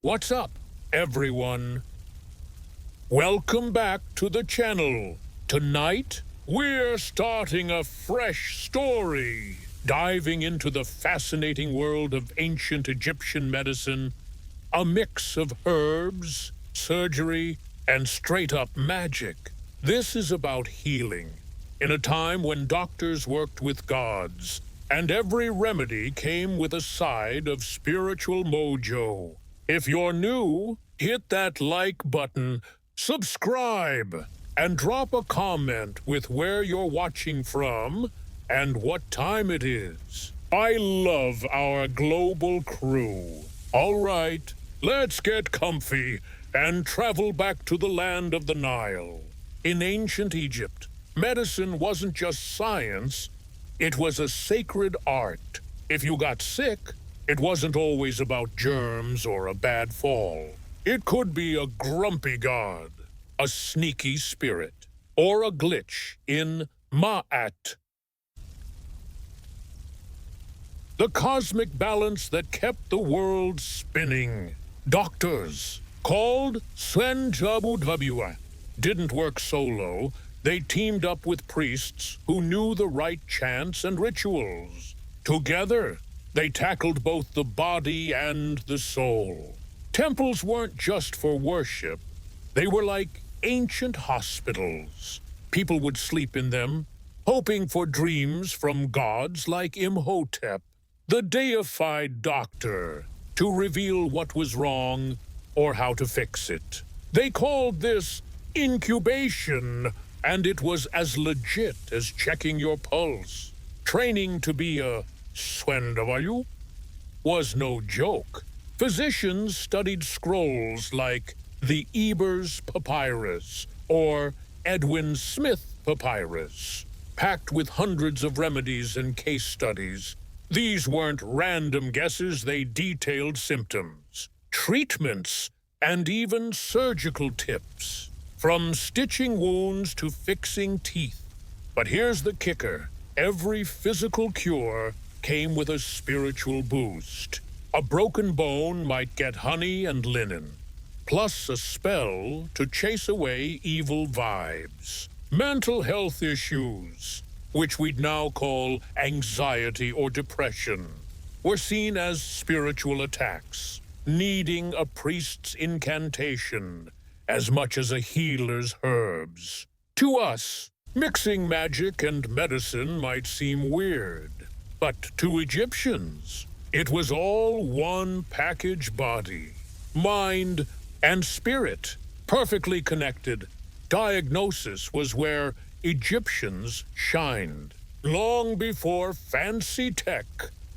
What's up, everyone? Welcome back to the channel. Tonight, we're starting a fresh story, diving into the fascinating world of ancient Egyptian medicine, a mix of herbs, surgery, and straight-up magic. This is about healing, in a time when doctors worked with gods, and every remedy came with a side of spiritual mojo. If you're new, hit that like button, subscribe, and drop a comment with where you're watching from and what time it is. I love our global crew. All right, let's get comfy and travel back to the land of the Nile. In ancient Egypt, medicine wasn't just science, it was a sacred art. If you got sick, it wasn't always about germs or a bad fall. It could be a grumpy god, a sneaky spirit, or a glitch in Ma'at, the cosmic balance that kept the world spinning. Doctors, called Senjabudvabua, didn't work solo. They teamed up with priests who knew the right chants and rituals. Together, they tackled both the body and the soul. Temples weren't just for worship. They were like ancient hospitals. People would sleep in them, hoping for dreams from gods like Imhotep, the deified doctor, to reveal what was wrong or how to fix it. They called this incubation, and it was as legit as checking your pulse. Training to be a Swendavayu was no joke. Physicians studied scrolls like the Ebers Papyrus or Edwin Smith Papyrus, packed with hundreds of remedies and case studies. These weren't random guesses, they detailed symptoms, treatments, and even surgical tips, from stitching wounds to fixing teeth. But here's the kicker: every physical cure came with a spiritual boost. A broken bone might get honey and linen, plus a spell to chase away evil vibes. Mental health issues, which we'd now call anxiety or depression, were seen as spiritual attacks, needing a priest's incantation as much as a healer's herbs. To us, mixing magic and medicine might seem weird, but to Egyptians, it was all one package: body, mind, and spirit, perfectly connected. Diagnosis was where Egyptians shined. Long before fancy tech,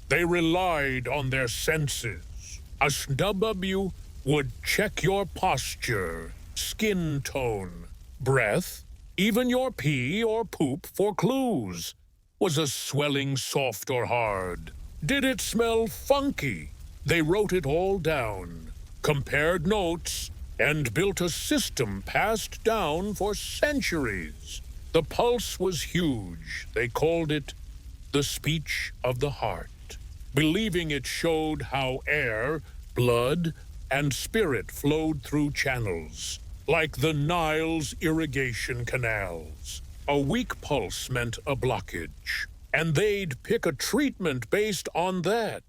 they relied on their senses. A snubbabu would check your posture, skin tone, breath, even your pee or poop for clues. Was a swelling soft or hard? Did it smell funky? They wrote it all down, compared notes, and built a system passed down for centuries. The pulse was huge. They called it the speech of the heart, believing it showed how air, blood, and spirit flowed through channels, like the Nile's irrigation canals. A weak pulse meant a blockage, and they'd pick a treatment based on that.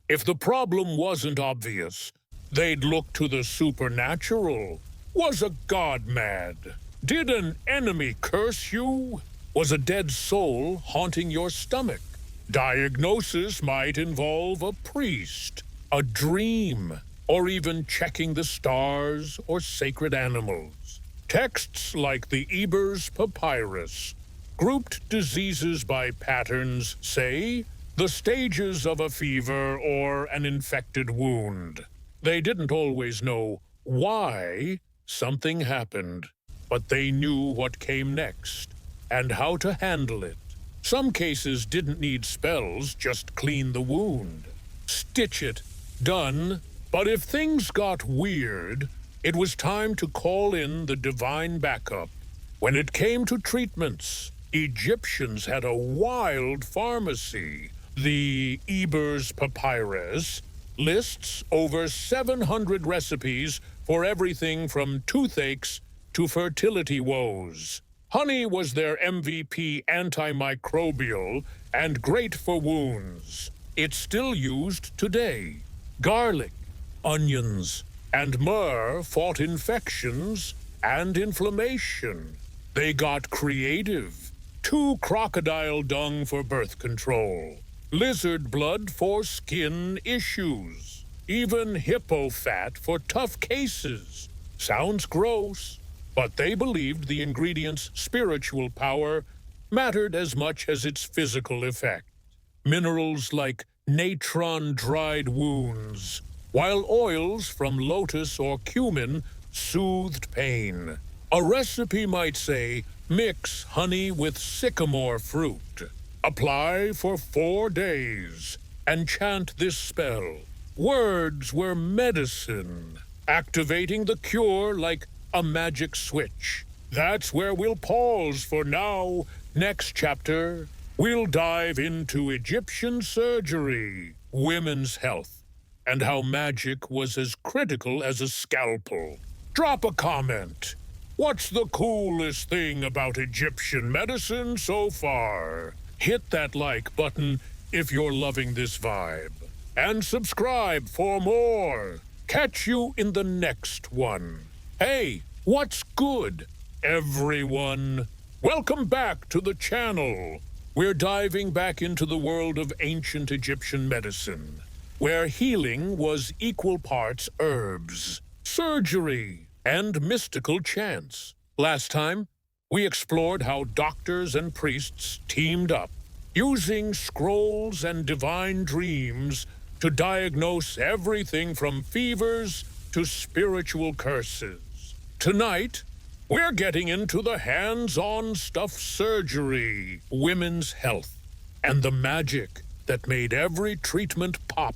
If the problem wasn't obvious, they'd look to the supernatural. Was a god mad? Did an enemy curse you? Was a dead soul haunting your stomach? Diagnosis might involve a priest, a dream, or even checking the stars or sacred animals. Texts like the Ebers Papyrus grouped diseases by patterns, say, the stages of a fever or an infected wound. They didn't always know why something happened, but they knew what came next and how to handle it. Some cases didn't need spells, just clean the wound, stitch it, done. But if things got weird, it was time to call in the divine backup. When it came to treatments, Egyptians had a wild pharmacy. The Ebers Papyrus lists over 700 recipes for everything from toothaches to fertility woes. Honey was their MVP antimicrobial and great for wounds. It's still used today. Garlic, onions, and myrrh fought infections and inflammation. They got creative. 2 crocodile dung for birth control. Lizard blood for skin issues. Even hippo fat for tough cases. Sounds gross, but they believed the ingredient's spiritual power mattered as much as its physical effect. Minerals like natron dried wounds, while oils from lotus or cumin soothed pain. A recipe might say, mix honey with sycamore fruit. Apply for 4 days and chant this spell. Words were medicine, activating the cure like a magic switch. That's where we'll pause for now. Next chapter, we'll dive into Egyptian surgery, women's health, and how magic was as critical as a scalpel. Drop a comment. What's the coolest thing about Egyptian medicine so far? Hit that like button if you're loving this vibe. And subscribe for more. Catch you in the next one. Hey, what's good, everyone? Welcome back to the channel. We're diving back into the world of ancient Egyptian medicine, where healing was equal parts herbs, surgery, and mystical chants. Last time, we explored how doctors and priests teamed up, using scrolls and divine dreams to diagnose everything from fevers to spiritual curses. Tonight, we're getting into the hands-on stuff: surgery, women's health, and the magic that made every treatment pop.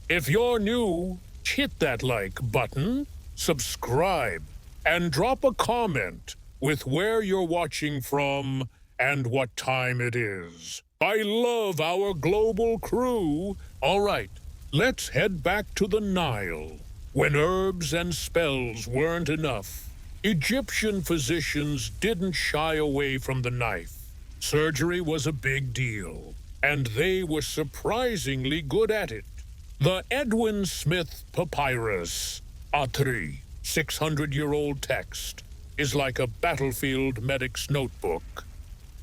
If you're new, hit that like button, subscribe, and drop a comment with where you're watching from and what time it is. I love our global crew. All right, let's head back to the Nile. When herbs and spells weren't enough, Egyptian physicians didn't shy away from the knife. Surgery was a big deal, and they were surprisingly good at it. The Edwin Smith Papyrus, a 600-year-old text, is like a battlefield medic's notebook.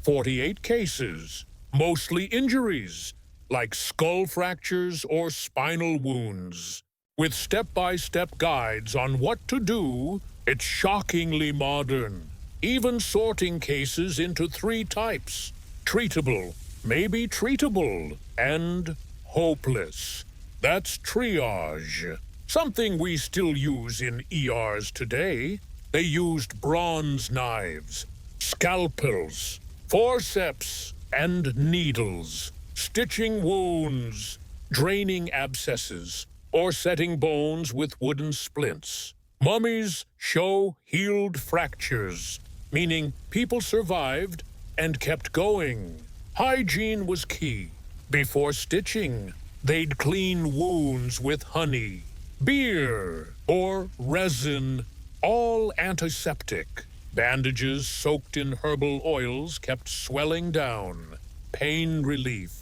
48 cases, mostly injuries, like skull fractures or spinal wounds. With step-by-step guides on what to do, it's shockingly modern. Even sorting cases into 3 types: treatable, maybe treatable, and hopeless. That's triage. Something we still use in ERs today. They used bronze knives, scalpels, forceps, and needles, stitching wounds, draining abscesses, or setting bones with wooden splints. Mummies show healed fractures, meaning people survived and kept going. Hygiene was key. Before stitching, they'd clean wounds with honey, beer, or resin, all antiseptic. Bandages soaked in herbal oils kept swelling down. Pain relief.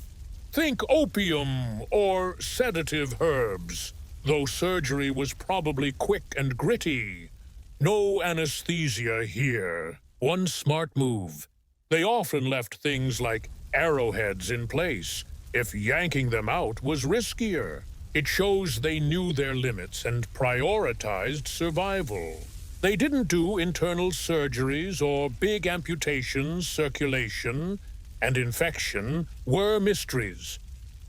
Think opium or sedative herbs, though surgery was probably quick and gritty. No anesthesia here. One smart move. They often left things like arrowheads in place if yanking them out was riskier. It shows they knew their limits and prioritized survival. They didn't do internal surgeries or big amputations. Circulation and infection were mysteries,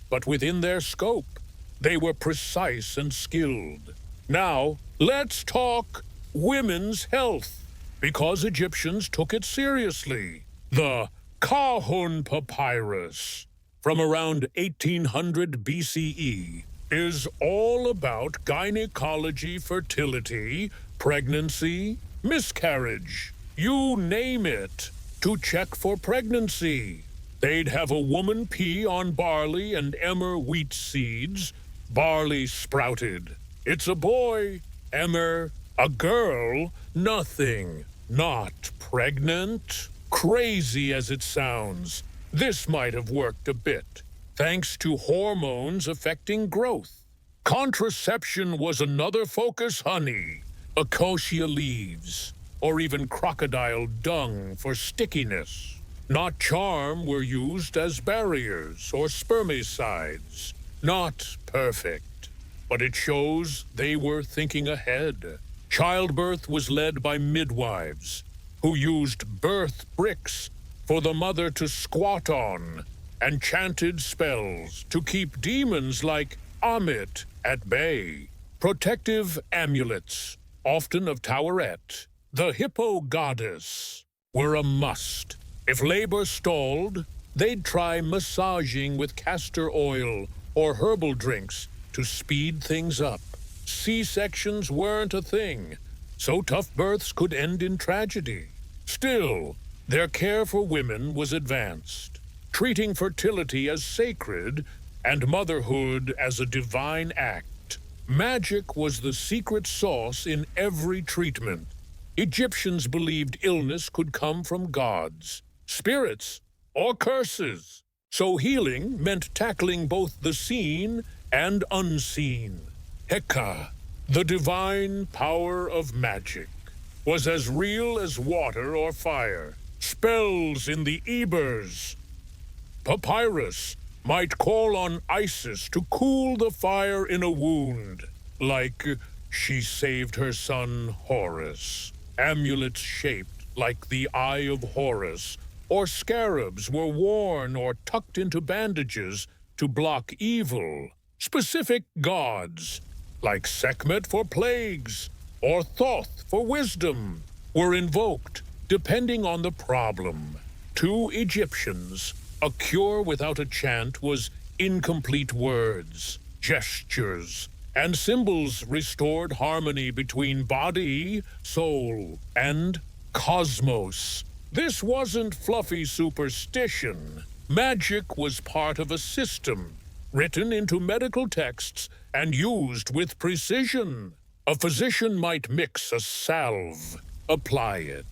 but within their scope, they were precise and skilled. Now, let's talk women's health, because Egyptians took it seriously. The Kahun Papyrus, from around 1800 BCE, is all about gynecology, fertility, pregnancy, miscarriage, you name it. To check for pregnancy, they'd have a woman pee on barley and emmer wheat seeds, barley sprouted. It's a boy, Emmer, a girl, nothing. Not pregnant? Crazy as it sounds, this might have worked a bit, thanks to hormones affecting growth. Contraception was another focus, honey. Acacia leaves, or even crocodile dung for stickiness. Not charm were used as barriers or spermicides. Not perfect, but it shows they were thinking ahead. Childbirth was led by midwives, who used birth bricks for the mother to squat on, and chanted spells to keep demons like Amit at bay. Protective amulets, often of Taweret, the hippo goddess, were a must. If labor stalled, they'd try massaging with castor oil or herbal drinks to speed things up. C-sections weren't a thing, so tough births could end in tragedy. Still, their care for women was advanced, treating fertility as sacred and motherhood as a divine act. Magic was the secret sauce in every treatment. Egyptians believed illness could come from gods, spirits, or curses. So healing meant tackling both the seen and unseen. Heka, the divine power of magic, was as real as water or fire. Spells in the Ebers. Papyrus might call on Isis to cool the fire in a wound, like she saved her son Horus. Amulets shaped like the Eye of Horus, or scarabs were worn or tucked into bandages to block evil. Specific gods, like Sekhmet for plagues, or Thoth for wisdom, were invoked depending on the problem. To Egyptians, a cure without a chant was incomplete words, gestures, and symbols restored harmony between body, soul, and cosmos. This wasn't fluffy superstition. Magic was part of a system, written into medical texts and used with precision. A physician might mix a salve, apply it,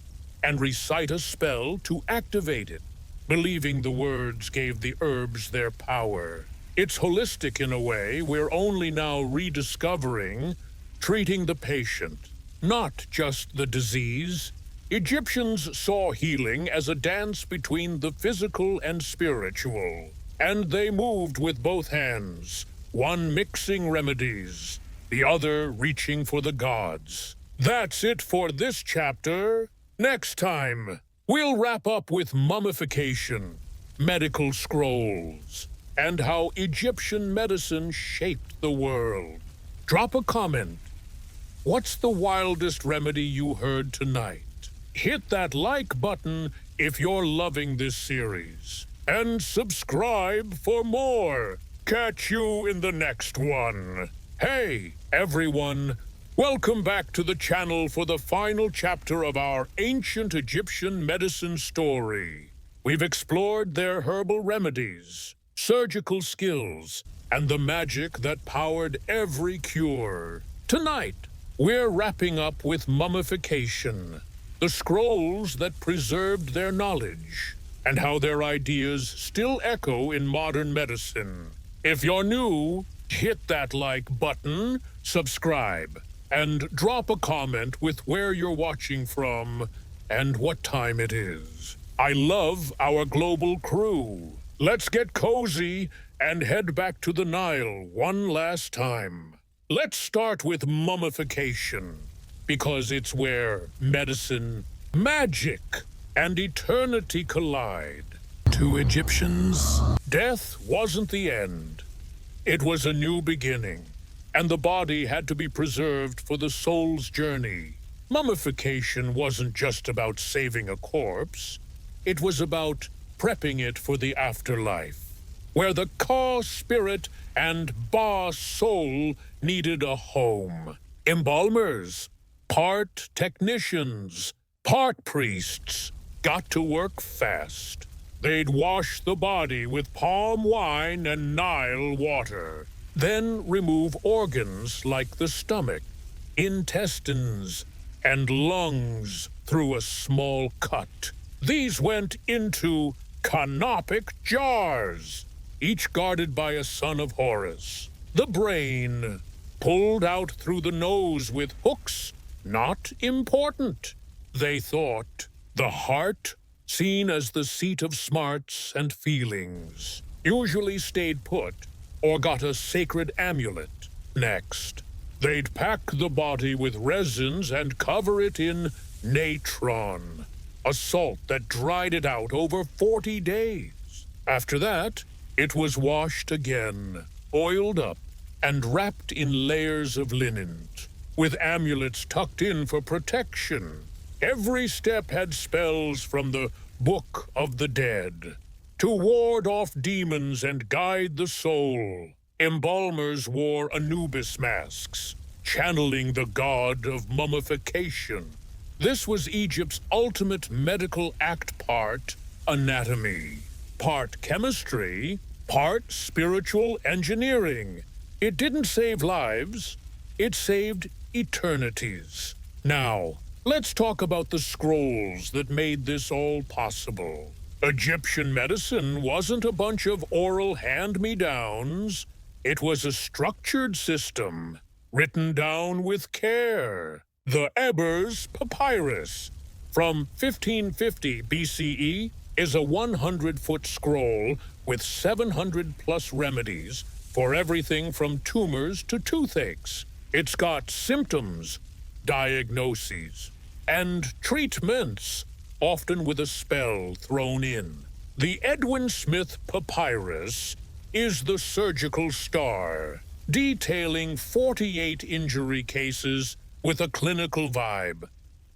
and recite a spell to activate it, believing the words gave the herbs their power. It's holistic in a way we're only now rediscovering, treating the patient, not just the disease. Egyptians saw healing as a dance between the physical and spiritual, and they moved with both hands, one mixing remedies, the other reaching for the gods. That's it for this chapter. Next time, we'll wrap up with mummification, medical scrolls, and how Egyptian medicine shaped the world. Drop a comment. What's the wildest remedy you heard tonight? Hit that like button if you're loving this series. And subscribe for more. Catch you in the next one. Hey, everyone. Welcome back to the channel for the final chapter of our ancient Egyptian medicine story. We've explored their herbal remedies, surgical skills, and the magic that powered every cure. Tonight, we're wrapping up with mummification, the scrolls that preserved their knowledge, and how their ideas still echo in modern medicine. If you're new, hit that like button, subscribe, and drop a comment with where you're watching from and what time it is. I love our global crew. Let's get cozy and head back to the Nile one last time. Let's start with mummification, because it's where medicine, magic, and eternity collide. To Egyptians, death wasn't the end. It was a new beginning, and the body had to be preserved for the soul's journey. Mummification wasn't just about saving a corpse. It was about prepping it for the afterlife, where the Ka spirit and Ba soul needed a home. Embalmers, part technicians, part priests, got to work fast. They'd wash the body with palm wine and Nile water, Then remove organs like the stomach, intestines, and lungs through a small cut. These went into canopic jars, each guarded by a son of Horus. The brain, pulled out through the nose with hooks, not important. They thought. The heart, seen as the seat of smarts and feelings, usually stayed put or got a sacred amulet. Next, they'd pack the body with resins and cover it in natron, a salt that dried it out over 40 days. After that, it was washed again, oiled up, and wrapped in layers of linen, with amulets tucked in for protection. Every step had spells from the Book of the Dead to ward off demons and guide the soul. Embalmers wore Anubis masks, channeling the god of mummification. This was Egypt's ultimate medical act, part anatomy, part chemistry, part spiritual engineering. It didn't save lives, it saved eternities. Now, let's talk about the scrolls that made this all possible. Egyptian medicine wasn't a bunch of oral hand-me-downs. It was a structured system, written down with care. The Ebers Papyrus, from 1550 BCE, is a 100-foot scroll with 700-plus remedies for everything from tumors to toothaches. It's got symptoms, diagnoses, and treatments, often with a spell thrown in. The Edwin Smith Papyrus is the surgical star, detailing 48 injury cases with a clinical vibe.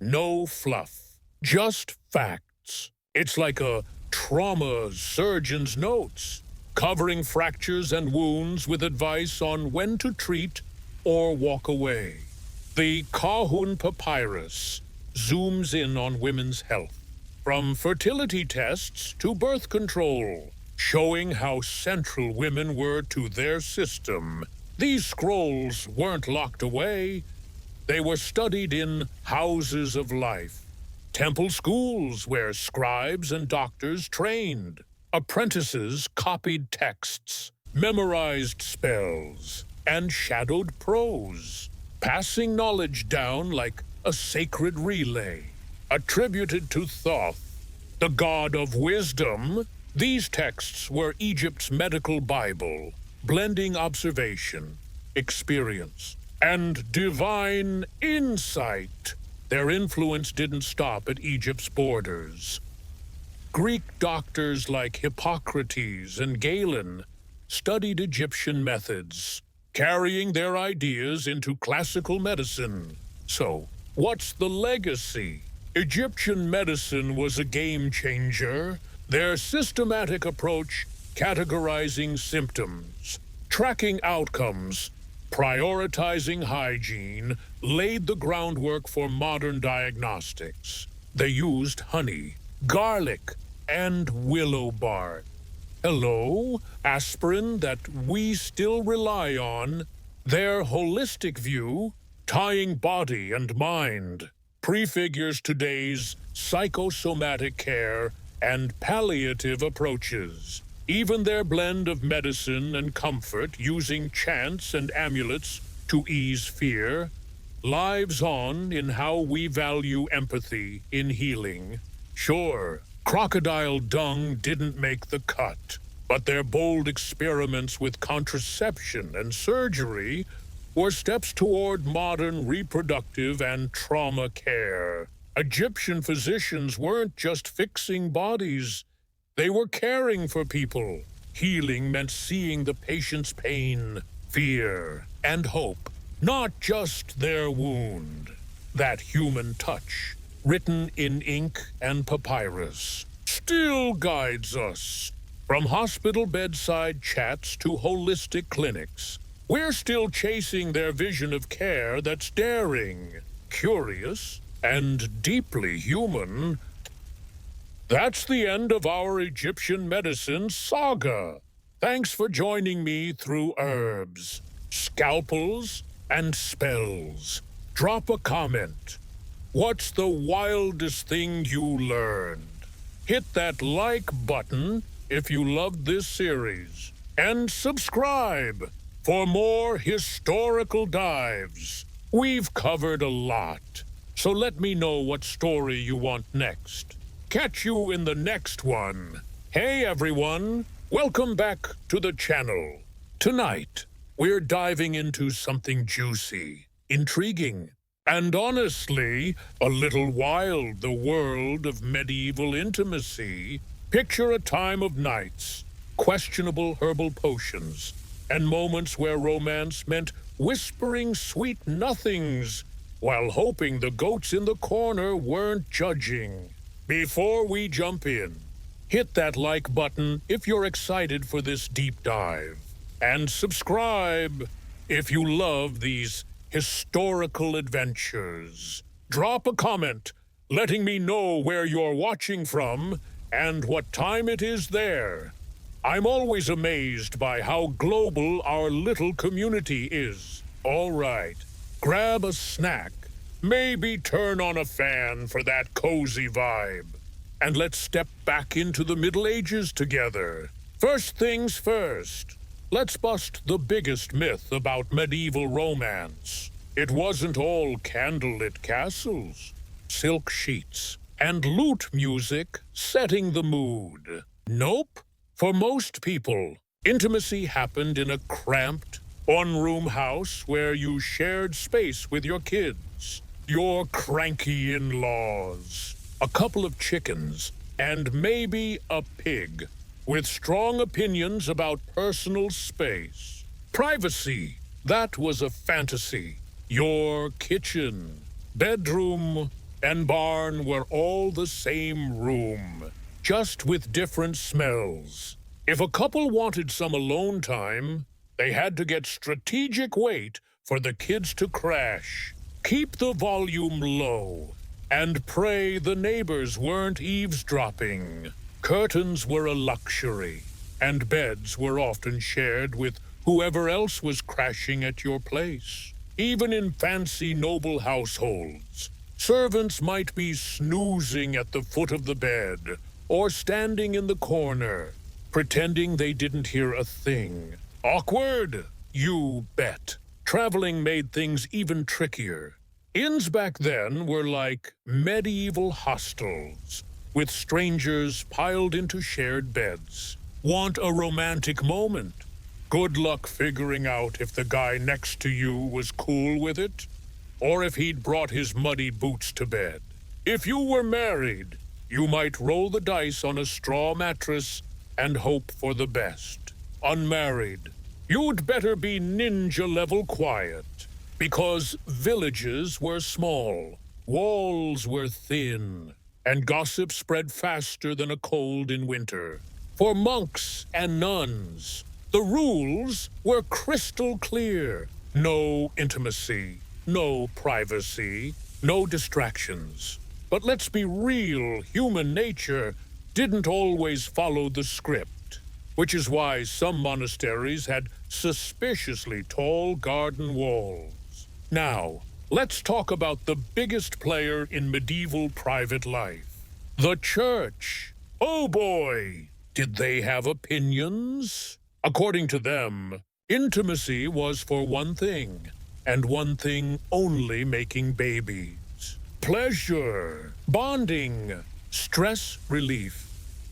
No fluff, just facts. It's like a trauma surgeon's notes, covering fractures and wounds with advice on when to treat or walk away. The Kahun Papyrus zooms in on women's health, from fertility tests to birth control, showing how central women were to their system. These scrolls weren't locked away. They were studied in houses of life, temple schools where scribes and doctors trained. Apprentices copied texts, memorized spells, and shadowed prose, passing knowledge down like a sacred relay. Attributed to Thoth, the god of wisdom, these texts were Egypt's medical Bible, blending observation, experience, and divine insight. Their influence didn't stop at Egypt's borders. Greek doctors like Hippocrates and Galen studied Egyptian methods, carrying their ideas into classical medicine. So, what's the legacy? Egyptian medicine was a game changer. Their systematic approach, categorizing symptoms, tracking outcomes, prioritizing hygiene, laid the groundwork for modern diagnostics. They used honey, garlic, and willow bark. Hello, aspirin that we still rely on. Their holistic view, tying body and mind, prefigures today's psychosomatic care and palliative approaches. Even their blend of medicine and comfort, using chants and amulets to ease fear, lives on in how we value empathy in healing. Sure, crocodile dung didn't make the cut, but their bold experiments with contraception and surgery were steps toward modern reproductive and trauma care. Egyptian physicians weren't just fixing bodies, they were caring for people. Healing meant seeing the patient's pain, fear, and hope, not just their wound. That human touch, written in ink and papyrus, still guides us. From hospital bedside chats to holistic clinics, we're still chasing their vision of care that's daring, curious, and deeply human. That's the end of our Egyptian medicine saga. Thanks for joining me through herbs, scalpels, and spells. Drop a comment. What's the wildest thing you learned? Hit that like button if you loved this series. And subscribe for more historical dives. We've covered a lot, so let me know what story you want next. Catch you in the next one. Hey everyone, welcome back to the channel. Tonight, we're diving into something juicy, intriguing, and honestly, a little wild, the world of medieval intimacy. Picture a time of nights, questionable herbal potions, and moments where romance meant whispering sweet nothings while hoping the goats in the corner weren't judging. Before we jump in, hit that like button if you're excited for this deep dive, and subscribe if you love these historical adventures. Drop a comment letting me know where you're watching from and what time it is there. I'm always amazed by how global our little community is. All right, grab a snack, maybe turn on a fan for that cozy vibe, and let's step back into the Middle Ages together. First things first, let's bust the biggest myth about medieval romance. It wasn't all candlelit castles, silk sheets, and lute music setting the mood. Nope. For most people, intimacy happened in a cramped, one-room house where you shared space with your kids, your cranky in-laws, a couple of chickens, and maybe a pig with strong opinions about personal space. Privacy, that was a fantasy. Your kitchen, bedroom, and barn were all the same room, just with different smells. If a couple wanted some alone time, they had to get strategic wait for the kids to crash, keep the volume low, and pray the neighbors weren't eavesdropping. Curtains were a luxury, and beds were often shared with whoever else was crashing at your place. Even in fancy noble households, servants might be snoozing at the foot of the bed or standing in the corner, pretending they didn't hear a thing. Awkward? You bet. Traveling made things even trickier. Inns back then were like medieval hostels, with strangers piled into shared beds. Want a romantic moment? Good luck figuring out if the guy next to you was cool with it, or if he'd brought his muddy boots to bed. If you were married, you might roll the dice on a straw mattress and hope for the best. Unmarried, you'd better be ninja-level quiet, because villages were small, walls were thin, and gossip spread faster than a cold in winter. For monks and nuns, the rules were crystal clear. No intimacy, no privacy, no distractions. But let's be real, human nature didn't always follow the script, which is why some monasteries had suspiciously tall garden walls. Now, let's talk about the biggest player in medieval private life, the church. Oh boy, did they have opinions? According to them, intimacy was for one thing, and one thing only: making babies. Pleasure, bonding, stress relief.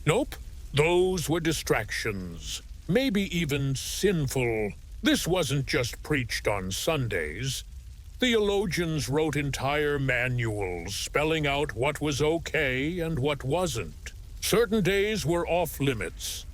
Nope, those were distractions, maybe even sinful. This wasn't just preached on Sundays. Theologians wrote entire manuals spelling out what was okay and what wasn't. Certain days were off limits.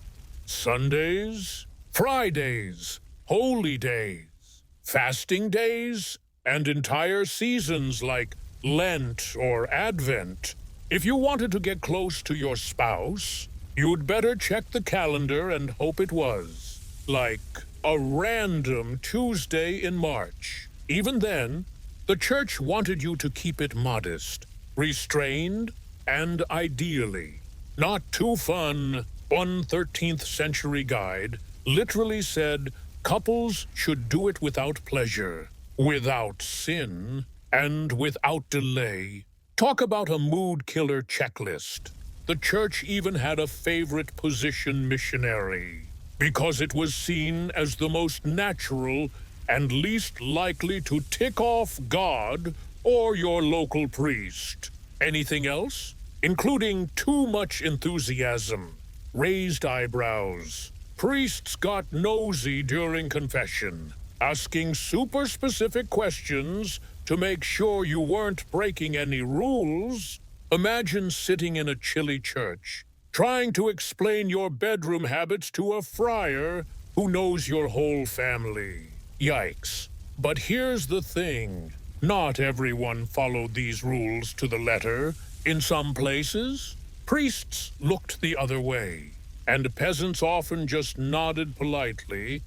Sundays, Fridays, holy days, fasting days, and entire seasons like Lent or Advent. If you wanted to get close to your spouse, you'd better check the calendar and hope it was, like, a random Tuesday in March. Even then, the church wanted you to keep it modest, restrained, and ideally not too fun. One 13th century guide literally said couples should do it without pleasure, without sin, and without delay. Talk about a mood killer checklist. The church even had a favorite position missionary because it was seen as the most natural and least likely to tick off God or your local priest. Anything else? Including too much enthusiasm, raised eyebrows. Priests got nosy during confession, asking super specific questions to make sure you weren't breaking any rules. Imagine sitting in a chilly church, trying to explain your bedroom habits to a friar who knows your whole family. Yikes. But here's the thing. Not everyone followed these rules to the letter. In some places, priests looked the other way, and peasants often just nodded politely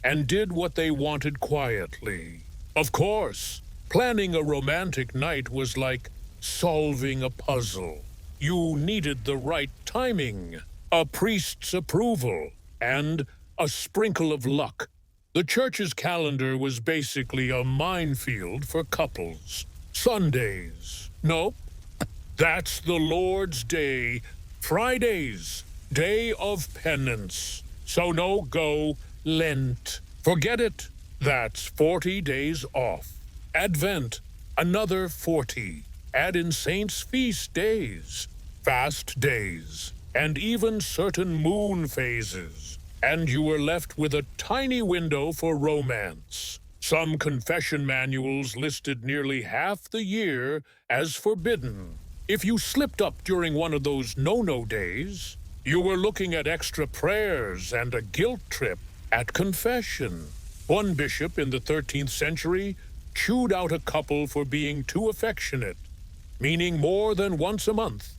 and did what they wanted quietly. Of course, planning a romantic night was like solving a puzzle. You needed the right timing, a priest's approval, and a sprinkle of luck. The church's calendar was basically a minefield for couples. Sundays. Nope. That's the Lord's Day. Fridays. Day of penance. So no go Lent. Forget it. That's 40 days off. Advent. Another 40. Add in saints' feast days, fast days, and even certain moon phases, and you were left with a tiny window for romance. Some confession manuals listed nearly half the year as forbidden. If you slipped up during one of those no-no days, you were looking at extra prayers and a guilt trip at confession. One bishop in the 13th century chewed out a couple for being too affectionate, meaning more than once a month,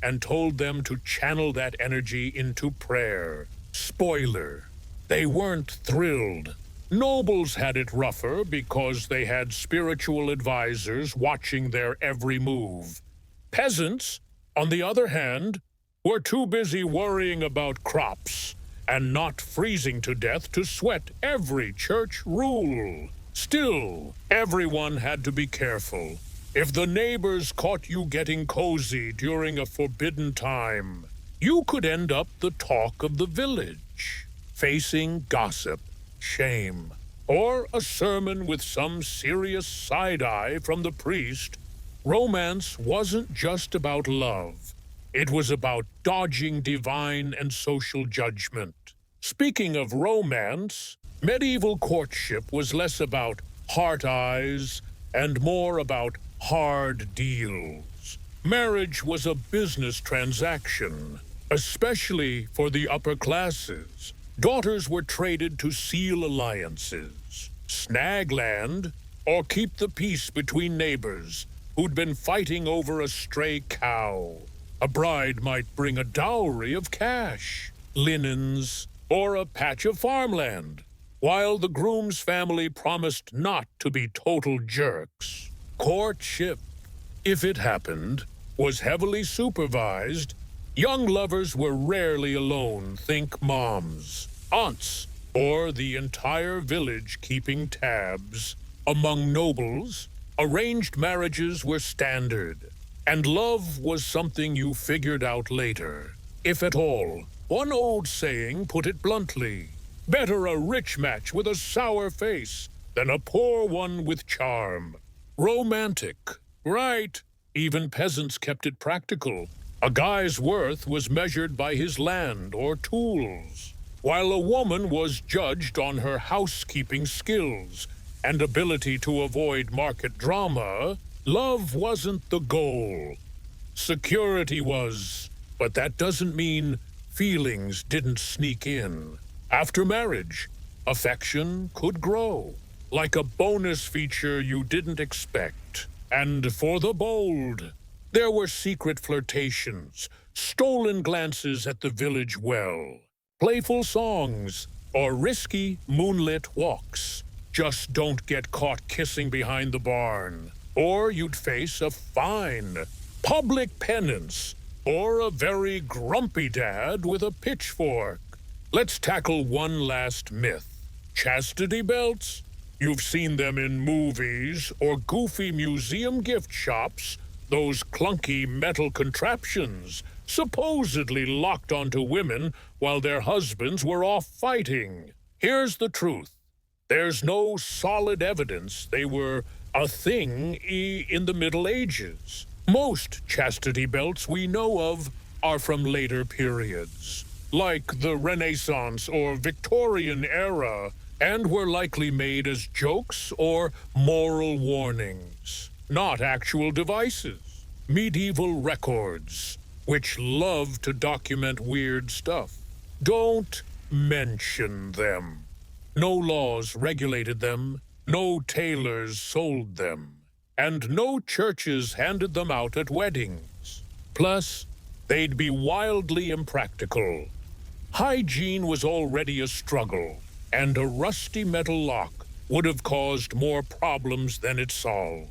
and told them to channel that energy into prayer. Spoiler, they weren't thrilled. Nobles had it rougher because they had spiritual advisors watching their every move. Peasants, on the other hand, were too busy worrying about crops and not freezing to death to sweat every church rule. Still, everyone had to be careful. If the neighbors caught you getting cozy during a forbidden time, you could end up the talk of the village, facing gossip, shame, or a sermon with some serious side-eye from the priest. Romance wasn't just about love. It was about dodging divine and social judgment. Speaking of romance, medieval courtship was less about heart eyes and more about hard deals. Marriage was a business transaction, especially for the upper classes. Daughters were traded to seal alliances, snag land, or keep the peace between neighbors who'd been fighting over a stray cow. A bride might bring a dowry of cash, linens, or a patch of farmland, while the groom's family promised not to be total jerks. Courtship, if it happened, was heavily supervised. Young lovers were rarely alone. Think moms, aunts, or the entire village keeping tabs. Among nobles, arranged marriages were standard, and love was something you figured out later, if at all. One old saying put it bluntly: better a rich match with a sour face than a poor one with charm. Romantic, right? Even peasants kept it practical. A guy's worth was measured by his land or tools, while a woman was judged on her housekeeping skills and ability to avoid market drama. Love wasn't the goal. Security was, but that doesn't mean feelings didn't sneak in. After marriage, affection could grow, like a bonus feature you didn't expect. And for the bold, there were secret flirtations, stolen glances at the village well, playful songs, or risky moonlit walks. Just don't get caught kissing behind the barn, or you'd face a fine, public penance, or a very grumpy dad with a pitchfork. let's tackle one last myth. Chastity belts? You've seen them in movies or goofy museum gift shops, those clunky metal contraptions supposedly locked onto women while their husbands were off fighting. Here's the truth. There's no solid evidence they were a thing in the Middle Ages. Most chastity belts we know of are from later periods, like the Renaissance or Victorian era, and were likely made as jokes or moral warnings, not actual devices. Medieval records, which love to document weird stuff, don't mention them. No laws regulated them, no tailors sold them, and no churches handed them out at weddings. Plus, they'd be wildly impractical. Hygiene was already a struggle, and a rusty metal lock would have caused more problems than it solved.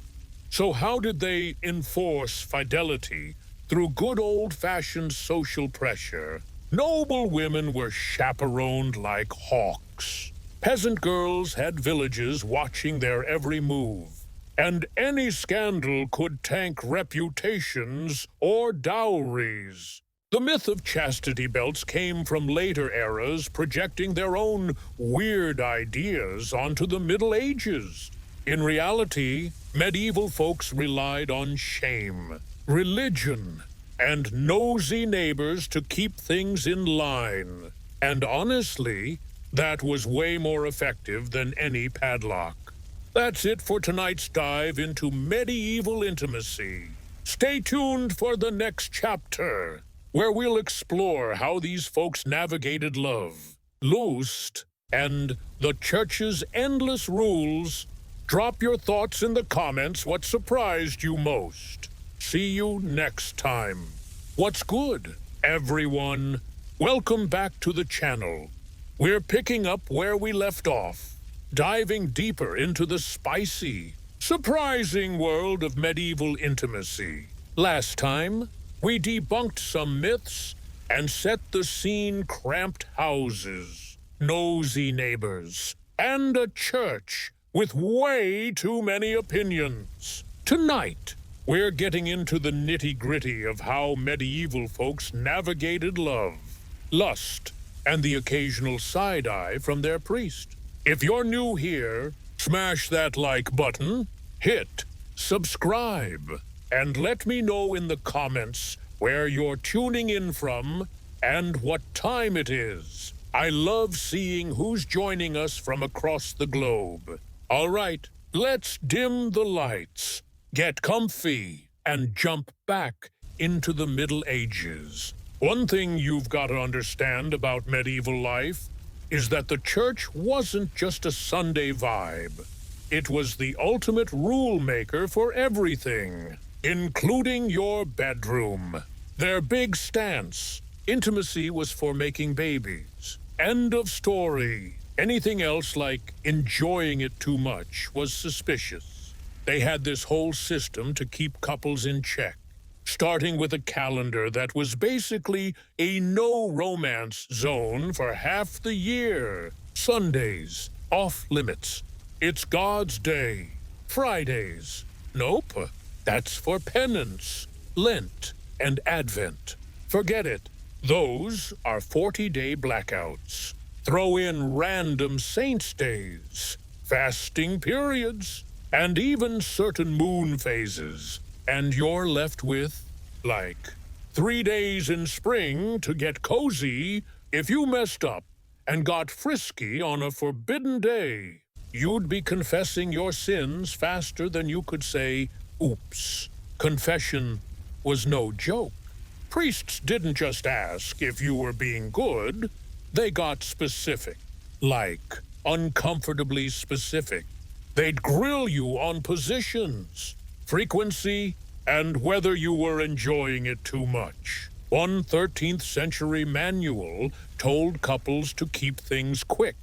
So how did they enforce fidelity through good old-fashioned social pressure? Noble women were chaperoned like hawks. Peasant girls had villages watching their every move, and any scandal could tank reputations or dowries. The myth of chastity belts came from later eras projecting their own weird ideas onto the Middle Ages. In reality, medieval folks relied on shame, religion, and nosy neighbors to keep things in line. And honestly, that was way more effective than any padlock. That's it for tonight's dive into medieval intimacy. Stay tuned for the next chapter, where we'll explore how these folks navigated love, lust, and the church's endless rules. Drop your thoughts in the comments what surprised you most. See you next time. What's good, everyone? Welcome back to the channel. We're picking up where we left off, diving deeper into the spicy, surprising world of medieval intimacy. Last time, we debunked some myths and set the scene: cramped houses, nosy neighbors, and a church with way too many opinions. Tonight, we're getting into the nitty-gritty of how medieval folks navigated love, lust, and the occasional side-eye from their priest. If you're new here, smash that like button, hit subscribe, and let me know in the comments where you're tuning in from and what time it is. I love seeing who's joining us from across the globe. All right, let's dim the lights, get comfy, and jump back into the Middle Ages. One thing you've got to understand about medieval life is that the church wasn't just a Sunday vibe. It was the ultimate rule maker for everything, including your bedroom. Their big stance: intimacy was for making babies. End of story. Anything else, like enjoying it too much, was suspicious. They had this whole system to keep couples in check, starting with a calendar that was basically a no-romance zone for half the year. Sundays, off limits. It's God's day. Fridays, nope. That's for penance, Lent, and Advent. Forget it. Those are 40-day blackouts. Throw in random saints' days, fasting periods, and even certain moon phases, and you're left with, like, 3 days in spring to get cozy. If you messed up and got frisky on a forbidden day, you'd be confessing your sins faster than you could say, oops. Confession was no joke. Priests didn't just ask if you were being good. They got specific, like uncomfortably specific. They'd grill you on positions, frequency, and whether you were enjoying it too much. One 13th century manual told couples to keep things quick,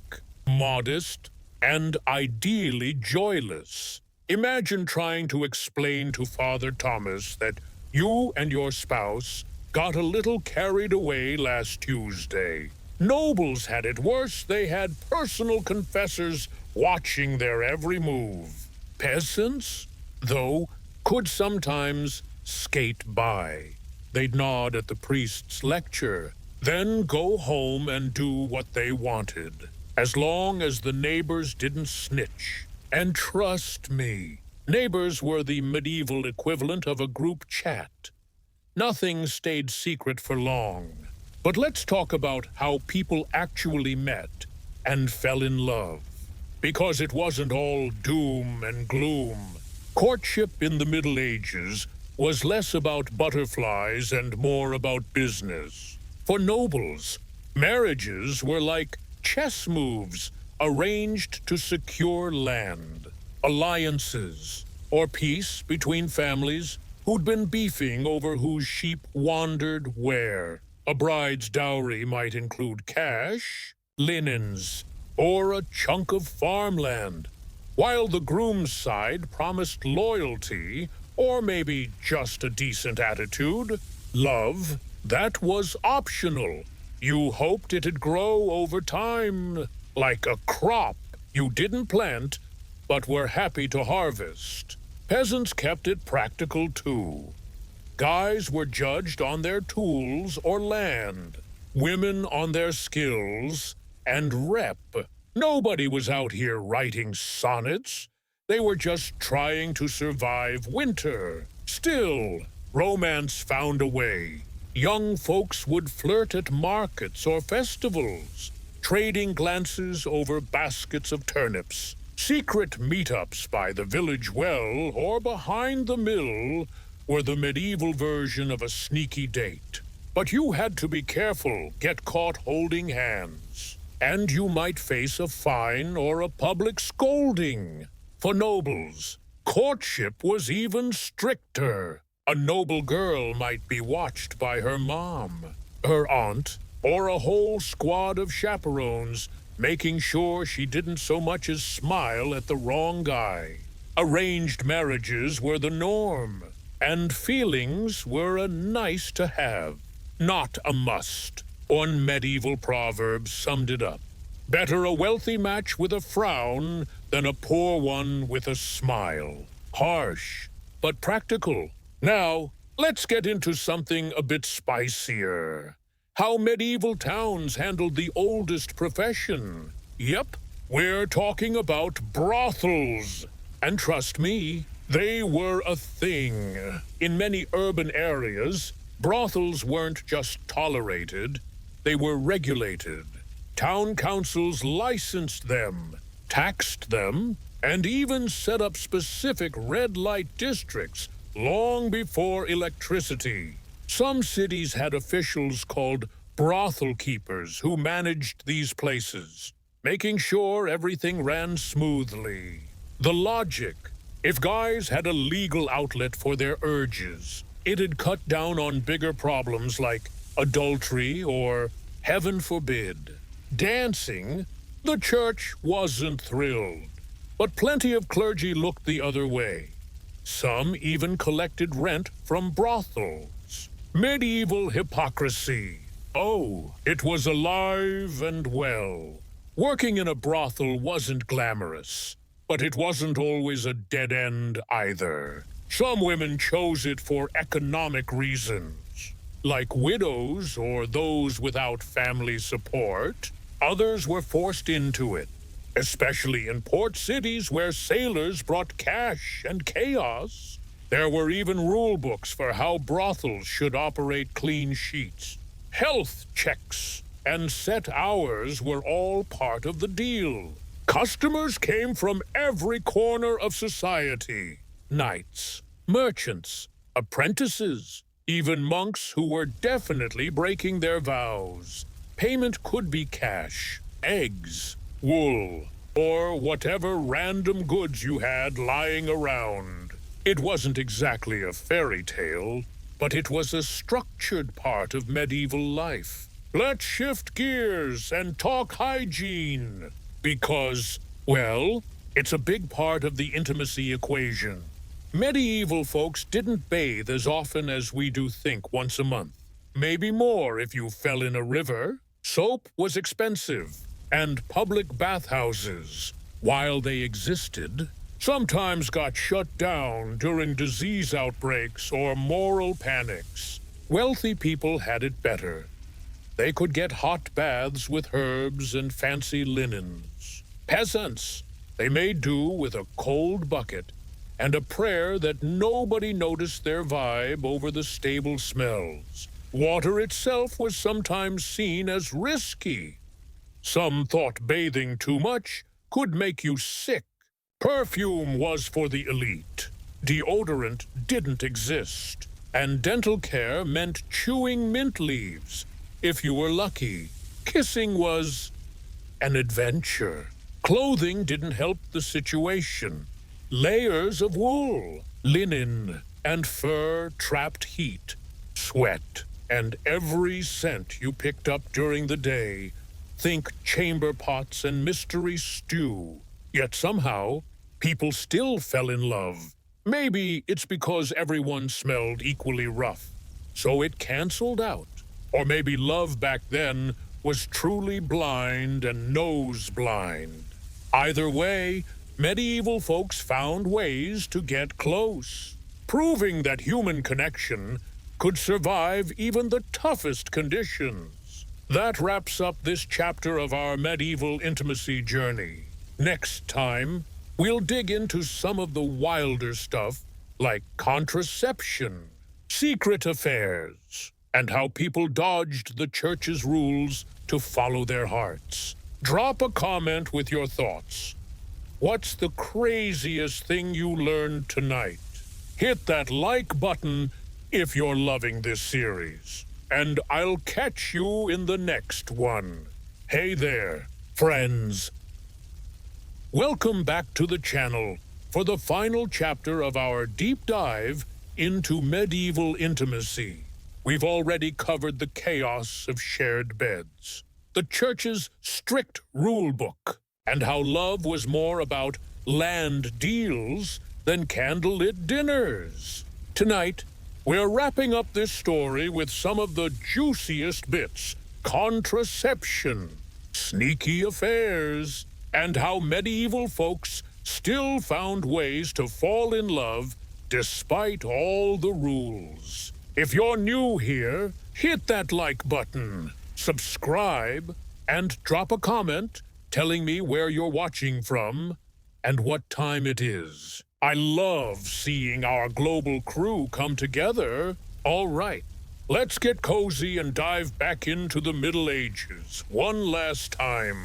modest, and ideally joyless. Imagine trying to explain to Father Thomas that you and your spouse got a little carried away last Tuesday. Nobles had it worse. They had personal confessors watching their every move. Peasants, though, could sometimes skate by. They'd nod at the priest's lecture, then go home and do what they wanted, as long as the neighbors didn't snitch. And trust me, neighbors were the medieval equivalent of a group chat. Nothing stayed secret for long. But let's talk about how people actually met and fell in love. Because it wasn't all doom and gloom. Courtship in the Middle Ages was less about butterflies and more about business. For nobles, marriages were like chess moves arranged to secure land, alliances, or peace between families who'd been beefing over whose sheep wandered where. A bride's dowry might include cash, linens, or a chunk of farmland, while the groom's side promised loyalty, or maybe just a decent attitude. Love, that was optional. You hoped it'd grow over time, like a crop you didn't plant, but were happy to harvest. Peasants kept it practical too. Guys were judged on their tools or land, women on their skills and rep. Nobody was out here writing sonnets. They were just trying to survive winter. Still, romance found a way. Young folks would flirt at markets or festivals, trading glances over baskets of turnips. Secret meetups by the village well or behind the mill were the medieval version of a sneaky date. But you had to be careful, get caught holding hands. And you might face a fine or a public scolding. For nobles, courtship was even stricter. A noble girl might be watched by her mom, her aunt, or a whole squad of chaperones, making sure she didn't so much as smile at the wrong guy. Arranged marriages were the norm, and feelings were a nice to have, not a must. One medieval proverb summed it up. Better a wealthy match with a frown than a poor one with a smile. Harsh, but practical. Now, let's get into something a bit spicier. How medieval towns handled the oldest profession. Yep, we're talking about brothels. And trust me, they were a thing. In many urban areas, brothels weren't just tolerated, they were regulated. Town councils licensed them, taxed them, and even set up specific red light districts long before electricity. Some cities had officials called brothel keepers who managed these places, making sure everything ran smoothly. The logic: if guys had a legal outlet for their urges, it'd cut down on bigger problems like adultery or, heaven forbid, dancing. The church wasn't thrilled, but plenty of clergy looked the other way. Some even collected rent from brothels. Medieval hypocrisy. Oh, it was alive and well. Working in a brothel wasn't glamorous, but it wasn't always a dead end either. Some women chose it for economic reasons, like widows or those without family support. Others were forced into it, especially in port cities where sailors brought cash and chaos. There were even rule books for how brothels should operate. Clean sheets, health checks, and set hours were all part of the deal. Customers came from every corner of society. Knights, merchants, apprentices, even monks who were definitely breaking their vows. Payment could be cash, eggs, wool, or whatever random goods you had lying around. It wasn't exactly a fairy tale, but it was a structured part of medieval life. Let's shift gears and talk hygiene, because, well, it's a big part of the intimacy equation. Medieval folks didn't bathe as often as we do think once a month. Maybe more if you fell in a river. Soap was expensive, and public bathhouses, while they existed, sometimes got shut down during disease outbreaks or moral panics. Wealthy people had it better. They could get hot baths with herbs and fancy linens. Peasants, they made do with a cold bucket and a prayer that nobody noticed their vibe over the stable smells. Water itself was sometimes seen as risky. Some thought bathing too much could make you sick. Perfume was for the elite. Deodorant didn't exist. And dental care meant chewing mint leaves, if you were lucky. Kissing was an adventure. Clothing didn't help the situation. Layers of wool, linen, and fur trapped heat, sweat, and every scent you picked up during the day. Think chamber pots and mystery stew. Yet somehow, people still fell in love. Maybe it's because everyone smelled equally rough, so it canceled out. Or maybe love back then was truly blind and nose blind. Either way, medieval folks found ways to get close, proving that human connection could survive even the toughest conditions. That wraps up this chapter of our medieval intimacy journey. Next time, we'll dig into some of the wilder stuff like contraception, secret affairs, and how people dodged the church's rules to follow their hearts. Drop a comment with your thoughts. What's the craziest thing you learned tonight? Hit that like button if you're loving this series, and I'll catch you in the next one. Hey there, friends. Welcome back to the channel for the final chapter of our deep dive into medieval intimacy. We've already covered the chaos of shared beds, the church's strict rule book, and how love was more about land deals than candlelit dinners. Tonight, we're wrapping up this story with some of the juiciest bits: contraception, sneaky affairs, and how medieval folks still found ways to fall in love despite all the rules. If you're new here, hit that like button, subscribe, and drop a comment telling me where you're watching from and what time it is. I love seeing our global crew come together. All right, let's get cozy and dive back into the Middle Ages one last time.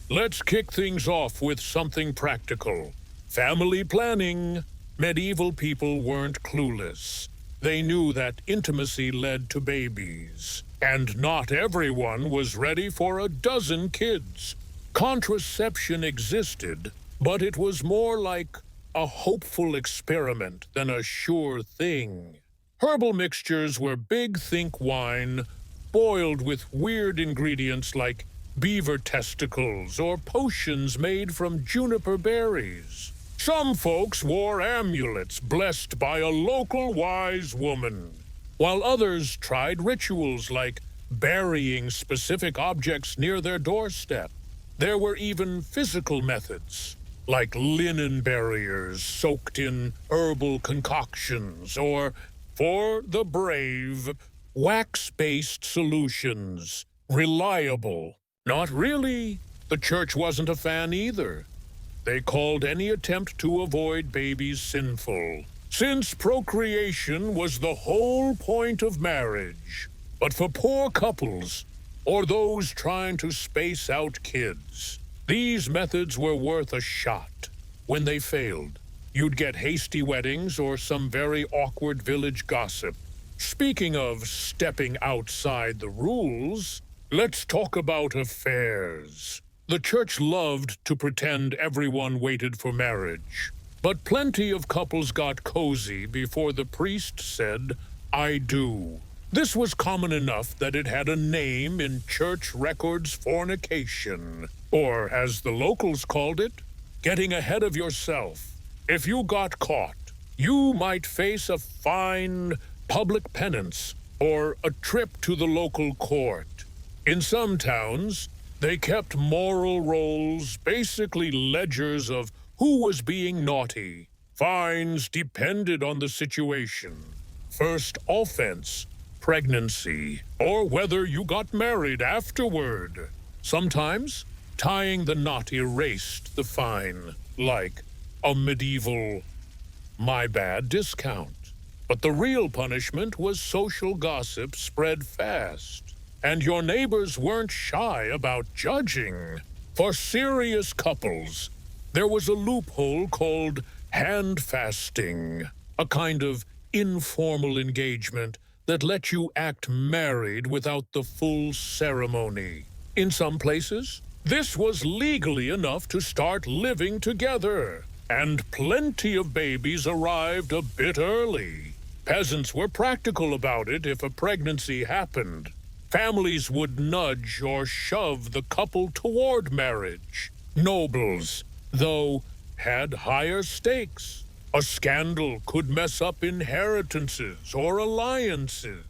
Let's kick things off with something practical. Family planning. Medieval people weren't clueless. They knew that intimacy led to babies, and not everyone was ready for a dozen kids. Contraception existed, but it was more like a hopeful experiment than a sure thing. Herbal mixtures were big think wine, boiled with weird ingredients like beaver testicles or potions made from juniper berries. Some folks wore amulets blessed by a local wise woman, while others tried rituals like burying specific objects near their doorstep. There were even physical methods, like linen barriers soaked in herbal concoctions, or, for the brave, wax-based solutions. Reliable. Not really. The church wasn't a fan either. They called any attempt to avoid babies sinful, since procreation was the whole point of marriage. But for poor couples, or those trying to space out kids, these methods were worth a shot. When they failed, you'd get hasty weddings or some very awkward village gossip. Speaking of stepping outside the rules, let's talk about affairs. The church loved to pretend everyone waited for marriage, but plenty of couples got cozy before the priest said, "I do." This was common enough that it had a name in church records: fornication, or as the locals called it, getting ahead of yourself. If you got caught, you might face a fine, public penance, or a trip to the local court. In some towns, they kept moral rolls, basically ledgers of who was being naughty. Fines depended on the situation. First offense, pregnancy, or whether you got married afterward. Sometimes, tying the knot erased the fine, like a medieval my bad discount. But the real punishment was social gossip spread fast. And your neighbors weren't shy about judging. For serious couples, there was a loophole called hand fasting, a kind of informal engagement that let you act married without the full ceremony. In some places, this was legally enough to start living together, and plenty of babies arrived a bit early. Peasants were practical about it if a pregnancy happened. Families would nudge or shove the couple toward marriage. Nobles, though, had higher stakes. A scandal could mess up inheritances or alliances.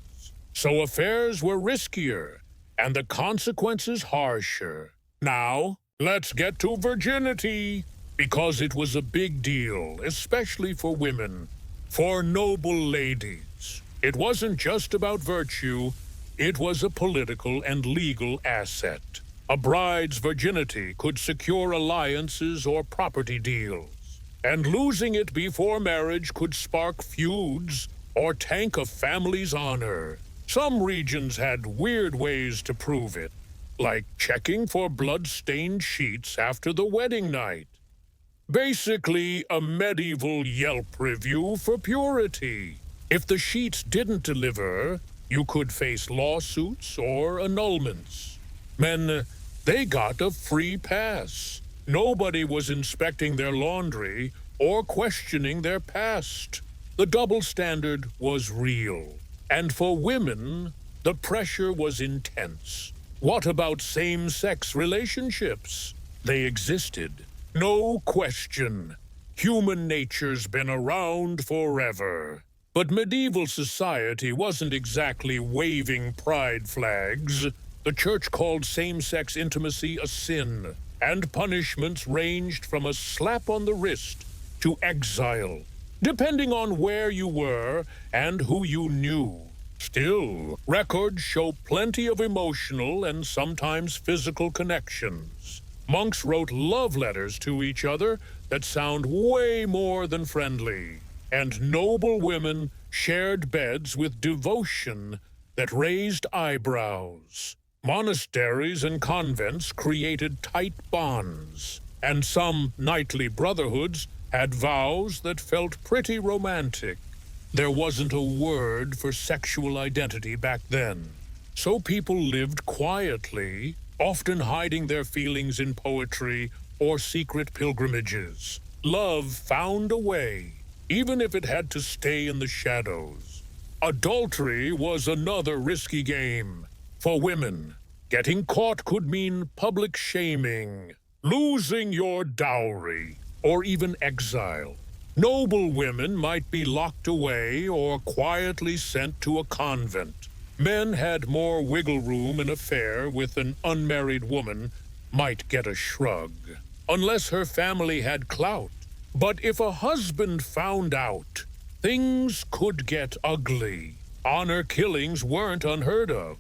So affairs were riskier, and the consequences harsher. Now, let's get to virginity, because it was a big deal, especially for women, for noble ladies. It wasn't just about virtue, it was a political and legal asset. A bride's virginity could secure alliances or property deals, and losing it before marriage could spark feuds or tank a family's honor. Some regions had weird ways to prove it, like checking for blood-stained sheets after the wedding night. Basically, a medieval Yelp review for purity. If the sheets didn't deliver, you could face lawsuits or annulments. Men, they got a free pass. Nobody was inspecting their laundry or questioning their past. The double standard was real. And for women, the pressure was intense. What about same-sex relationships? They existed. No question. Human nature's been around forever. But medieval society wasn't exactly waving pride flags. The church called same-sex intimacy a sin, and punishments ranged from a slap on the wrist to exile, depending on where you were and who you knew. Still, records show plenty of emotional and sometimes physical connections. Monks wrote love letters to each other that sound way more than friendly, and noble women shared beds with devotion that raised eyebrows. Monasteries and convents created tight bonds, and some knightly brotherhoods had vows that felt pretty romantic. There wasn't a word for sexual identity back then, so people lived quietly, often hiding their feelings in poetry or secret pilgrimages. Love found a way, even if it had to stay in the shadows. Adultery was another risky game. For women, getting caught could mean public shaming, losing your dowry, or even exile. Noble women might be locked away or quietly sent to a convent. Men had more wiggle room. An affair with an unmarried woman might get a shrug, unless her family had clout. But if a husband found out, things could get ugly. Honor killings weren't unheard of,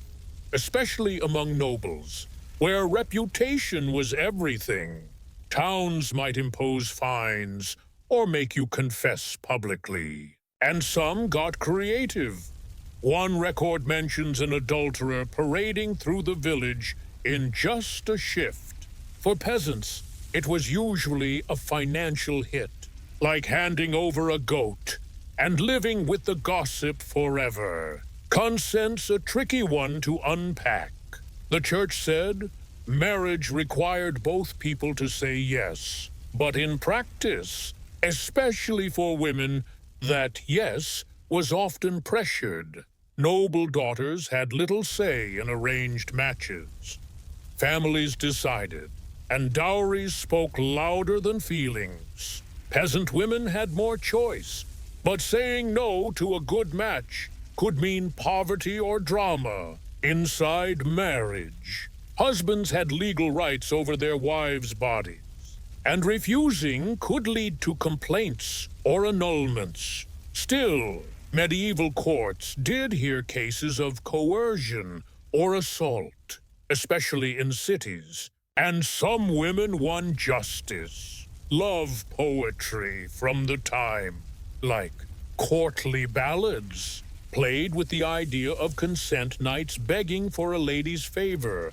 especially among nobles, where reputation was everything. Towns might impose fines or make you confess publicly. And some got creative. One record mentions an adulterer parading through the village in just a shift. For peasants, it was usually a financial hit, like handing over a goat and living with the gossip forever. Consent's a tricky one to unpack. The church said marriage required both people to say yes, but in practice, especially for women, that yes was often pressured. Noble daughters had little say in arranged matches. Families decided, and dowries spoke louder than feelings. Peasant women had more choice, but saying no to a good match could mean poverty or drama. Inside marriage, husbands had legal rights over their wives' bodies, and refusing could lead to complaints or annulments. Still, medieval courts did hear cases of coercion or assault, especially in cities, and some women won justice. Love poetry from the time, like courtly ballads, played with the idea of consent knights begging for a lady's favor.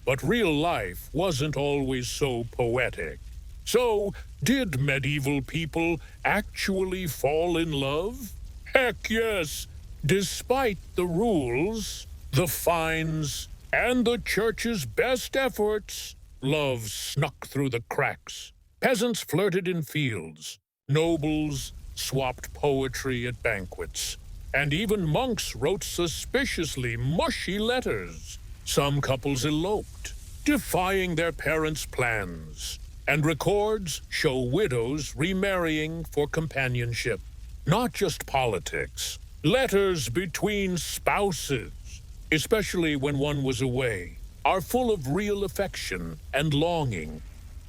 But real life wasn't always so poetic. So, did medieval people actually fall in love? Heck yes! Despite the rules, the fines, and the church's best efforts, love snuck through the cracks. Peasants flirted in fields, nobles swapped poetry at banquets, and even monks wrote suspiciously mushy letters. Some couples eloped, defying their parents' plans, and records show widows remarrying for companionship. Not just politics, letters between spouses, especially when one was away, are full of real affection and longing.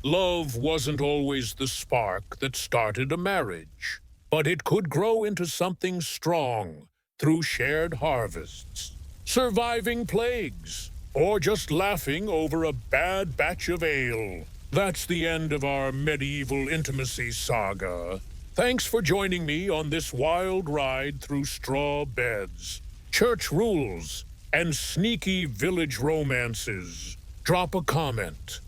Love wasn't always the spark that started a marriage, but it could grow into something strong through shared harvests, surviving plagues, or just laughing over a bad batch of ale. That's the end of our medieval intimacy saga. Thanks for joining me on this wild ride through straw beds, church rules, and sneaky village romances. Drop a comment.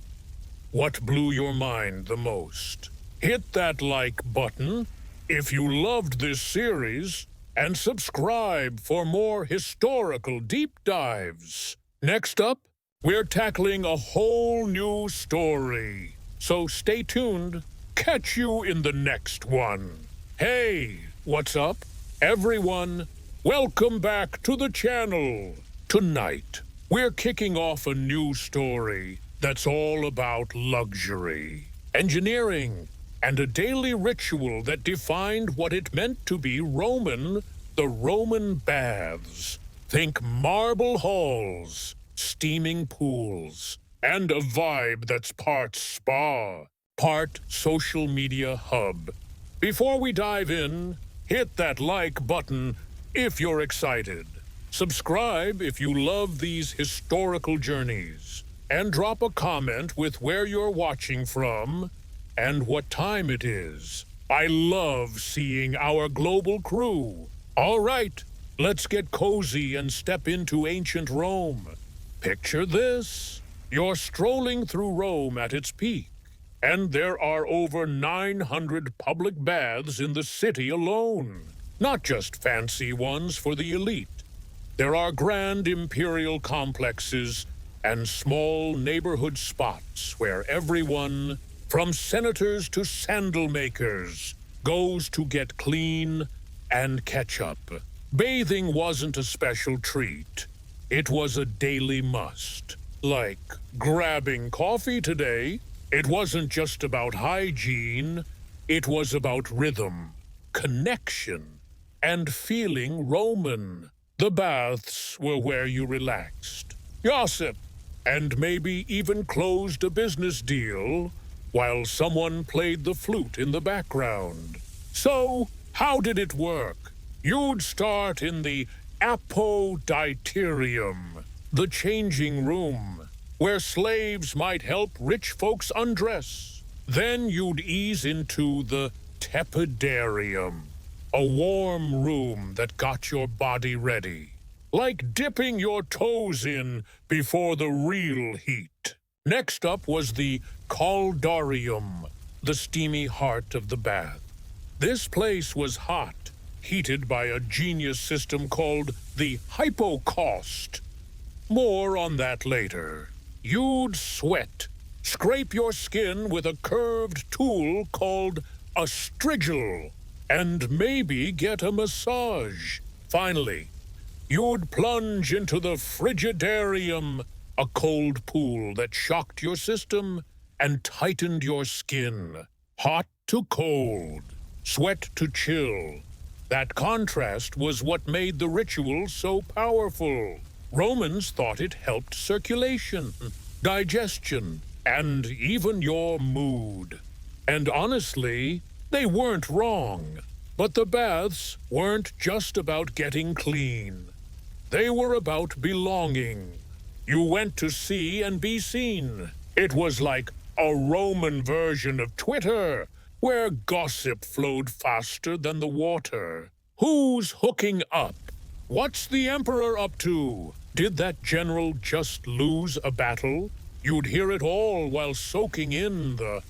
What blew your mind the most? Hit that like button if you loved this series, and subscribe for more historical deep dives. Next up, we're tackling a whole new story. So stay tuned. Catch you in the next one. Hey, what's up, everyone? Welcome back to the channel. Tonight, we're kicking off a new story that's all about luxury, engineering, and a daily ritual that defined what it meant to be Roman, the Roman baths. Think marble halls, steaming pools, and a vibe that's part spa, part social media hub. Before we dive in, hit that like button if you're excited. Subscribe if you love these historical journeys, and drop a comment with where you're watching from and what time it is. I love seeing our global crew. All right, let's get cozy and step into ancient Rome. Picture this. You're strolling through Rome at its peak, and there are over 900 public baths in the city alone. Not just fancy ones for the elite. There are grand imperial complexes and small neighborhood spots where everyone, from senators to sandal makers, goes to get clean and catch up. Bathing wasn't a special treat. It was a daily must. Like grabbing coffee today, it wasn't just about hygiene, it was about rhythm, connection, and feeling Roman. The baths were where you relaxed, gossiped, and maybe even closed a business deal while someone played the flute in the background. So, how did it work? You'd start in the apoditerium, the changing room, where slaves might help rich folks undress. Then you'd ease into the tepidarium, a warm room that got your body ready, like dipping your toes in before the real heat. Next up was the caldarium, the steamy heart of the bath. This place was hot, heated by a genius system called the hypocaust. More on that later. You'd sweat, scrape your skin with a curved tool called a strigil, and maybe get a massage. Finally, you'd plunge into the frigidarium, a cold pool that shocked your system and tightened your skin. Hot to cold, sweat to chill. That contrast was what made the ritual so powerful. Romans thought it helped circulation, digestion, and even your mood. And honestly, they weren't wrong. But the baths weren't just about getting clean. They were about belonging. You went to see and be seen. It was like a Roman version of Twitter, where gossip flowed faster than the water. Who's hooking up? What's the emperor up to? Did that general just lose a battle? You'd hear it all while soaking in the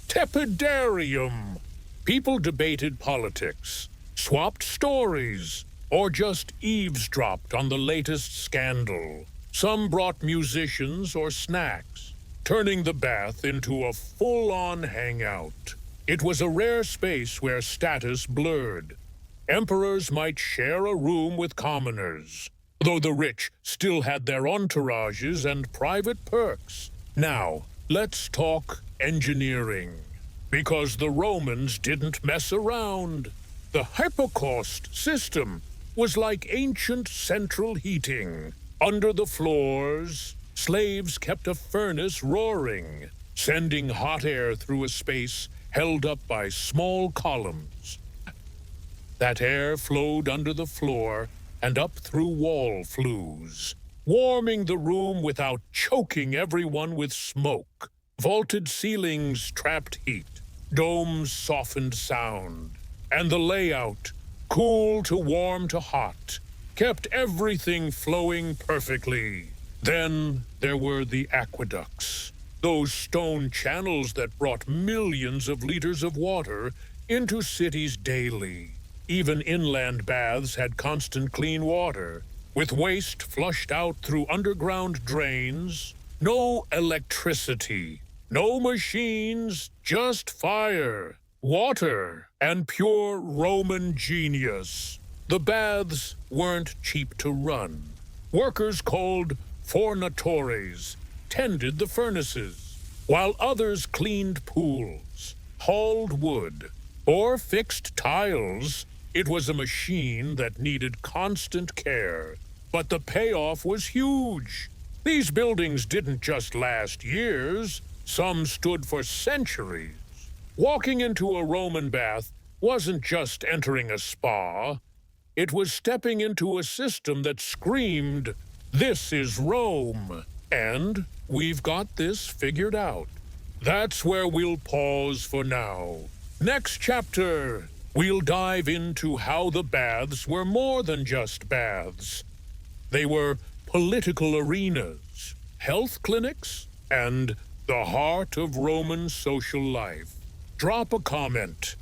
tepidarium. People debated politics, swapped stories, or just eavesdropped on the latest scandal. Some brought musicians or snacks, turning the bath into a full-on hangout. It was a rare space where status blurred. Emperors might share a room with commoners, though the rich still had their entourages and private perks. Now, let's talk engineering. Because the Romans didn't mess around. The hypocaust system was like ancient central heating. Under the floors, slaves kept a furnace roaring, sending hot air through a space held up by small columns. That air flowed under the floor and up through wall flues, warming the room without choking everyone with smoke. Vaulted ceilings trapped heat, domes softened sound, and the layout, cool to warm to hot, kept everything flowing perfectly. Then there were the aqueducts, those stone channels that brought millions of liters of water into cities daily. Even inland baths had constant clean water, with waste flushed out through underground drains. No electricity, no machines, just fire, water, and pure Roman genius. The baths weren't cheap to run. Workers called fornatores tended the furnaces, while others cleaned pools, hauled wood, or fixed tiles. It was a machine that needed constant care, but the payoff was huge. These buildings didn't just last years, some stood for centuries. Walking into a Roman bath wasn't just entering a spa. It was stepping into a system that screamed, "This is Rome, and we've got this figured out." That's where we'll pause for now. Next chapter, we'll dive into how the baths were more than just baths. They were political arenas, health clinics, and the heart of Roman social life. Drop a comment.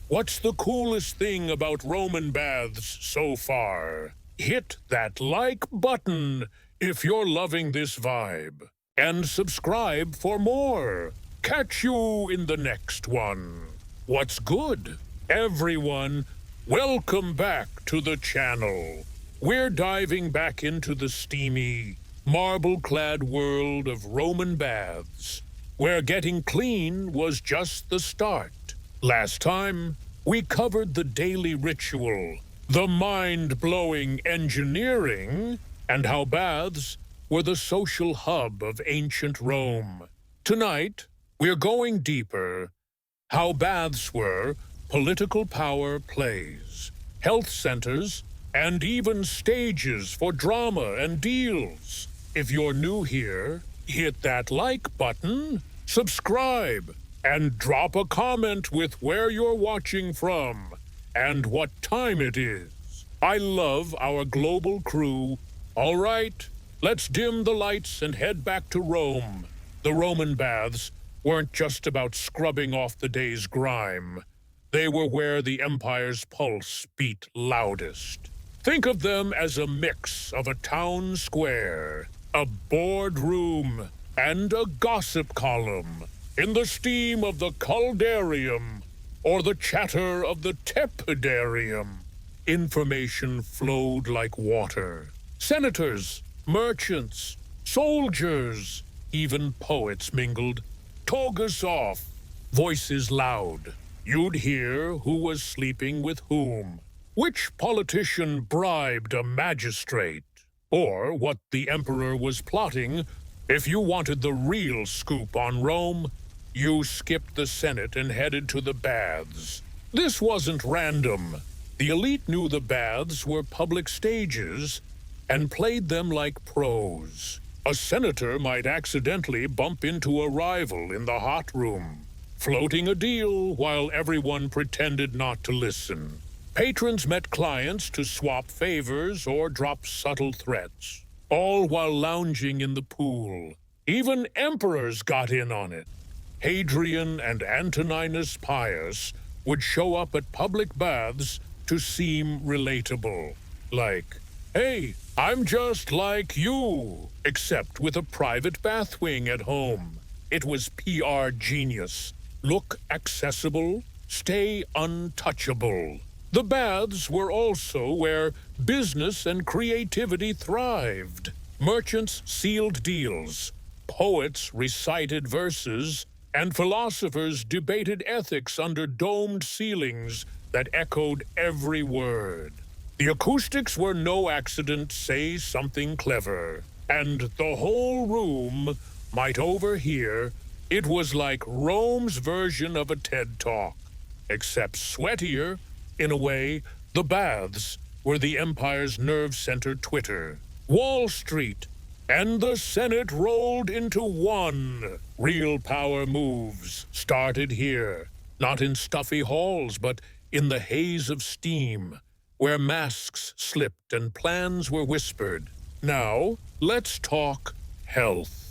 What's the coolest thing about Roman baths so far? Hit that like button if you're loving this vibe. And subscribe for more. Catch you in the next one. What's good? Everyone, welcome back to the channel. We're diving back into the steamy, marble-clad world of Roman baths, where getting clean was just the start. Last time, we covered the daily ritual, the mind-blowing engineering, and how baths were the social hub of ancient Rome. Tonight, we're going deeper. How baths were political power plays, health centers, and even stages for drama and deals. If you're new here, hit that like button, subscribe, and drop a comment with where you're watching from and what time it is. I love our global crew. All right, let's dim the lights and head back to Rome. The Roman baths weren't just about scrubbing off the day's grime. They were where the empire's pulse beat loudest. Think of them as a mix of a town square, a boardroom, and a gossip column. In the steam of the caldarium, or the chatter of the tepidarium, information flowed like water. Senators, merchants, soldiers, even poets mingled. Togas off, voices loud. You'd hear who was sleeping with whom. Which politician bribed a magistrate? or what the emperor was plotting. If you wanted the real scoop on Rome, you skipped the Senate and headed to the baths. This wasn't random. The elite knew the baths were public stages and played them like pros. A senator might accidentally bump into a rival in the hot room, floating a deal while everyone pretended not to listen. Patrons met clients to swap favors or drop subtle threats, all while lounging in the pool. Even emperors got in on it. Hadrian and Antoninus Pius would show up at public baths to seem relatable. Like, hey, I'm just like you, except with a private bath wing at home. It was PR genius. Look accessible, stay untouchable. The baths were also where business and creativity thrived. Merchants sealed deals, poets recited verses, and philosophers debated ethics under domed ceilings that echoed every word. The acoustics were no accident, say something clever, and the whole room might overhear. It was like Rome's version of a TED Talk, except sweatier. In a way, the baths were the empire's nerve center Twitter. Wall Street and the Senate rolled into one. Real power moves started here, not in stuffy halls, but in the haze of steam, where masks slipped and plans were whispered. Now, let's talk health.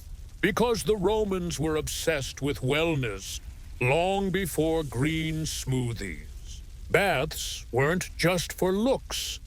Because the Romans were obsessed with wellness long before green smoothies. Baths weren't just for looks.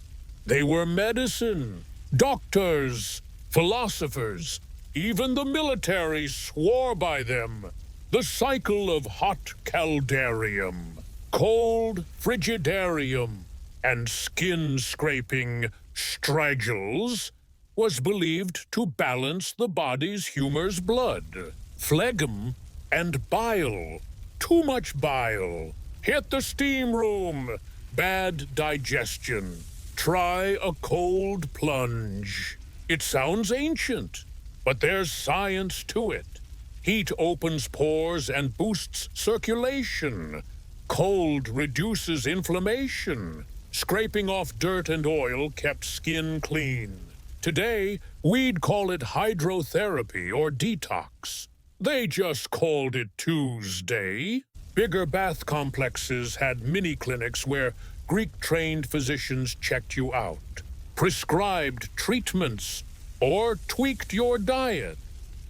They were medicine. Doctors, philosophers, even the military swore by them. The cycle of hot caldarium, cold frigidarium, and skin-scraping stragils was believed to balance the body's humor's blood. Phlegm and bile. Too much bile. Hit the steam room. Bad digestion. Try a cold plunge. It sounds ancient, but there's science to it. Heat opens pores and boosts circulation. Cold reduces inflammation. Scraping off dirt and oil kept skin clean. Today, we'd call it hydrotherapy or detox. They just called it Tuesday. Bigger bath complexes had mini-clinics where Greek-trained physicians checked you out, prescribed treatments, or tweaked your diet.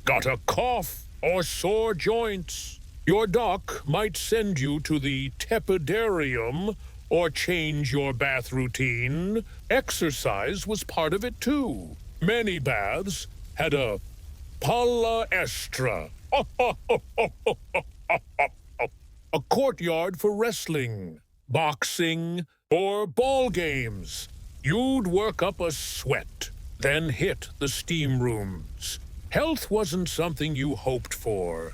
Got a cough or sore joints? Your doc might send you to the tepidarium or change your bath routine. Exercise was part of it too. Many baths had a palestra, a courtyard for wrestling, boxing, or ball games. You'd work up a sweat, then hit the steam rooms. Health wasn't something you hoped for.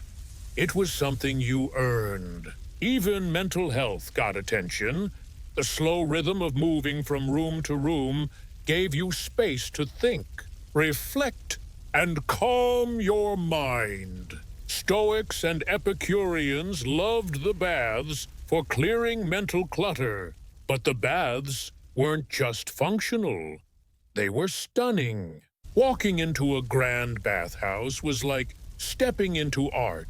It was something you earned. Even mental health got attention. The slow rhythm of moving from room to room gave you space to think, reflect, and calm your mind. Stoics and Epicureans loved the baths for clearing mental clutter. But the baths weren't just functional. They were stunning. Walking into a grand bathhouse was like stepping into art.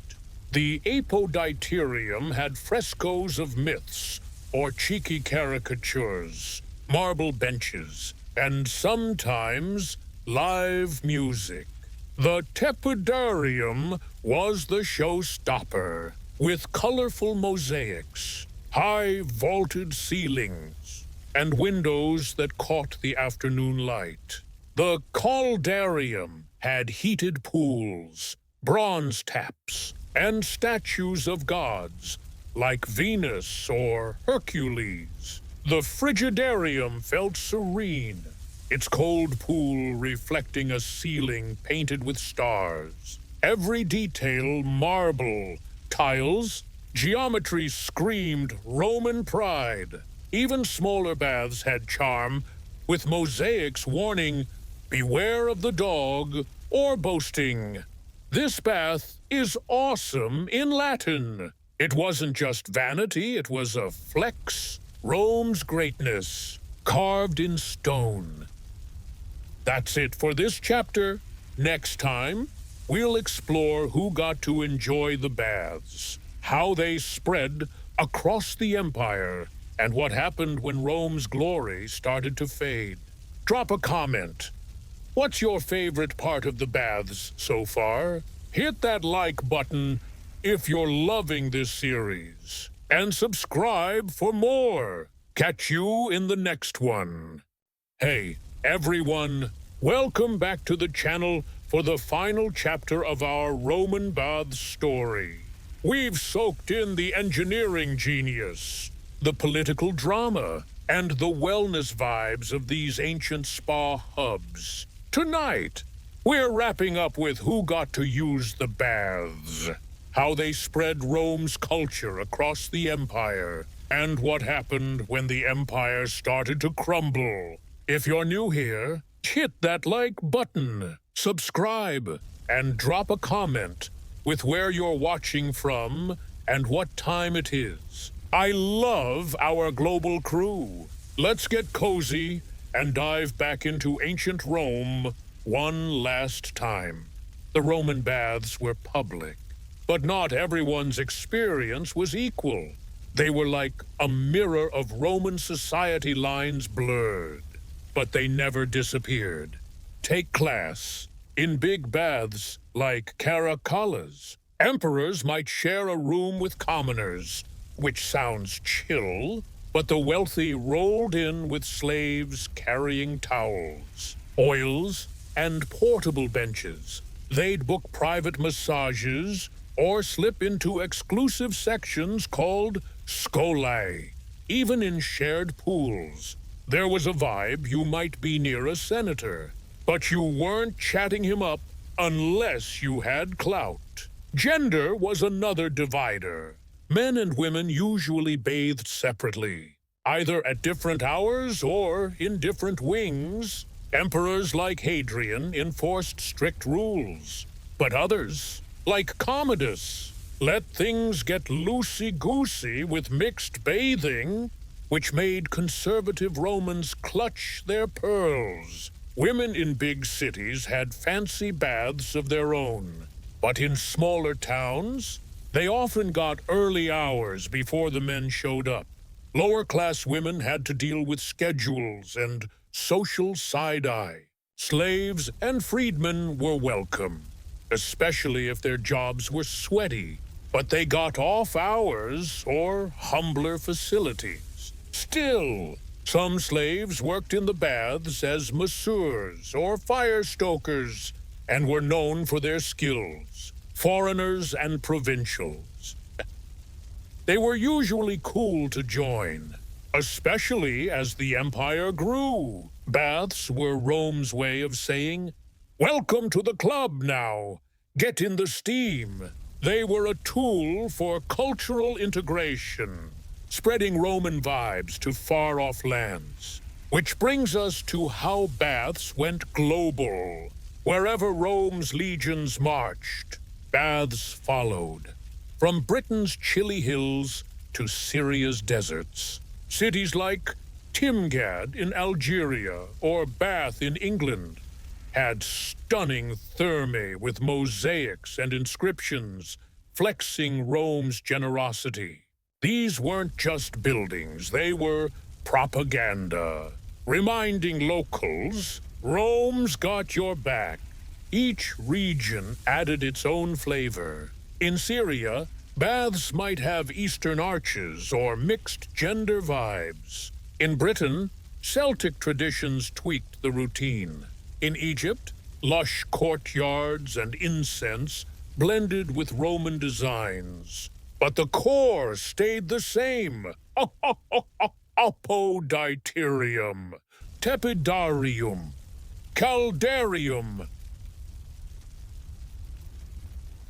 The apoditerium had frescoes of myths or cheeky caricatures, marble benches, and sometimes live music. The tepidarium was the showstopper, with colorful mosaics, high vaulted ceilings, and windows that caught the afternoon light. The caldarium had heated pools, bronze taps, and statues of gods like Venus or Hercules. The frigidarium felt serene, its cold pool reflecting a ceiling painted with stars. Every detail marble, tiles, geometry screamed Roman pride. Even smaller baths had charm, with mosaics warning, beware of the dog or boasting. This bath is awesome in Latin. It wasn't just vanity, it was a flex, Rome's greatness, carved in stone. That's it for this chapter. Next time, we'll explore who got to enjoy the baths, how they spread across the empire, and what happened when Rome's glory started to fade. Drop a comment. What's your favorite part of the baths so far? Hit that like button if you're loving this series, and subscribe for more. Catch you in the next one. Hey, everyone, welcome back to the channel for the final chapter of our Roman baths story. We've soaked in the engineering genius, the political drama, and the wellness vibes of these ancient spa hubs. Tonight, we're wrapping up with who got to use the baths, how they spread Rome's culture across the empire, and what happened when the empire started to crumble. If you're new here, hit that like button, subscribe, and drop a comment with where you're watching from and what time it is. I love our global crew. Let's get cozy and dive back into ancient Rome one last time. The Roman baths were public, but not everyone's experience was equal. They were like a mirror of Roman society lines blurred, but they never disappeared. Take class. In big baths like caracollas, emperors might share a room with commoners, which sounds chill, but the wealthy rolled in with slaves carrying towels, oils, and portable benches. They'd book private massages or slip into exclusive sections called scolae. Even in shared pools, there was a vibe you might be near a senator, but you weren't chatting him up unless you had clout. Gender was another divider. Men and women usually bathed separately, either at different hours or in different wings. Emperors like Hadrian enforced strict rules, but others, like Commodus, let things get loosey-goosey with mixed bathing, which made conservative Romans clutch their pearls. Women in big cities had fancy baths of their own, but in smaller towns, they often got early hours before the men showed up. Lower-class women had to deal with schedules and social side-eye. Slaves and freedmen were welcome, especially if their jobs were sweaty, but they got off hours or humbler facilities. Still, some slaves worked in the baths as masseurs or fire stokers and were known for their skills. Foreigners and provincials. They were usually cool to join, especially as the empire grew. Baths were Rome's way of saying, "Welcome to the club now. Get in the steam." They were a tool for cultural integration, spreading Roman vibes to far-off lands. Which brings us to how baths went global. Wherever Rome's legions marched, baths followed. From Britain's chilly hills to Syria's deserts, cities like Timgad in Algeria or Bath in England had stunning thermae with mosaics and inscriptions flexing Rome's generosity. These weren't just buildings, they were propaganda, reminding locals Rome's got your back. Each region added its own flavor. In Syria, baths might have Eastern arches or mixed-gender vibes. In Britain, Celtic traditions tweaked the routine. In Egypt, lush courtyards and incense blended with Roman designs. But the core stayed the same. Apoditerium, tepidarium, caldarium,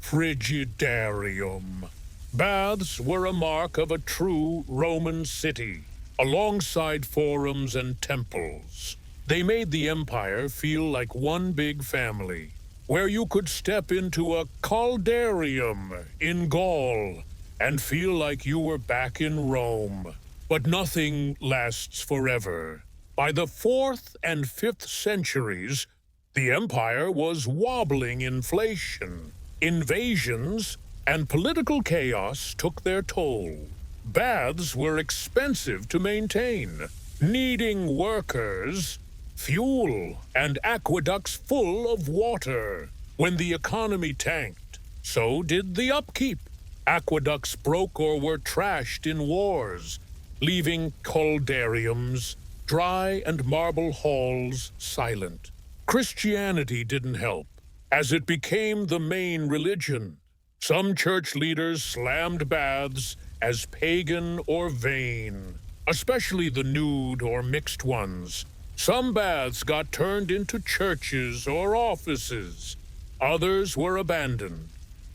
frigidarium. Baths were a mark of a true Roman city, alongside forums and temples. They made the empire feel like one big family, where you could step into a caldarium in Gaul and feel like you were back in Rome. But nothing lasts forever. By the 4th and 5th centuries, the empire was wobbling inflation. Invasions and political chaos took their toll. Baths were expensive to maintain, needing workers, fuel, and aqueducts full of water. When the economy tanked, so did the upkeep. Aqueducts broke or were trashed in wars, leaving caldariums, dry and marble halls silent. Christianity didn't help, as it became the main religion. Some church leaders slammed baths as pagan or vain, especially the nude or mixed ones. Some baths got turned into churches or offices. Others were abandoned.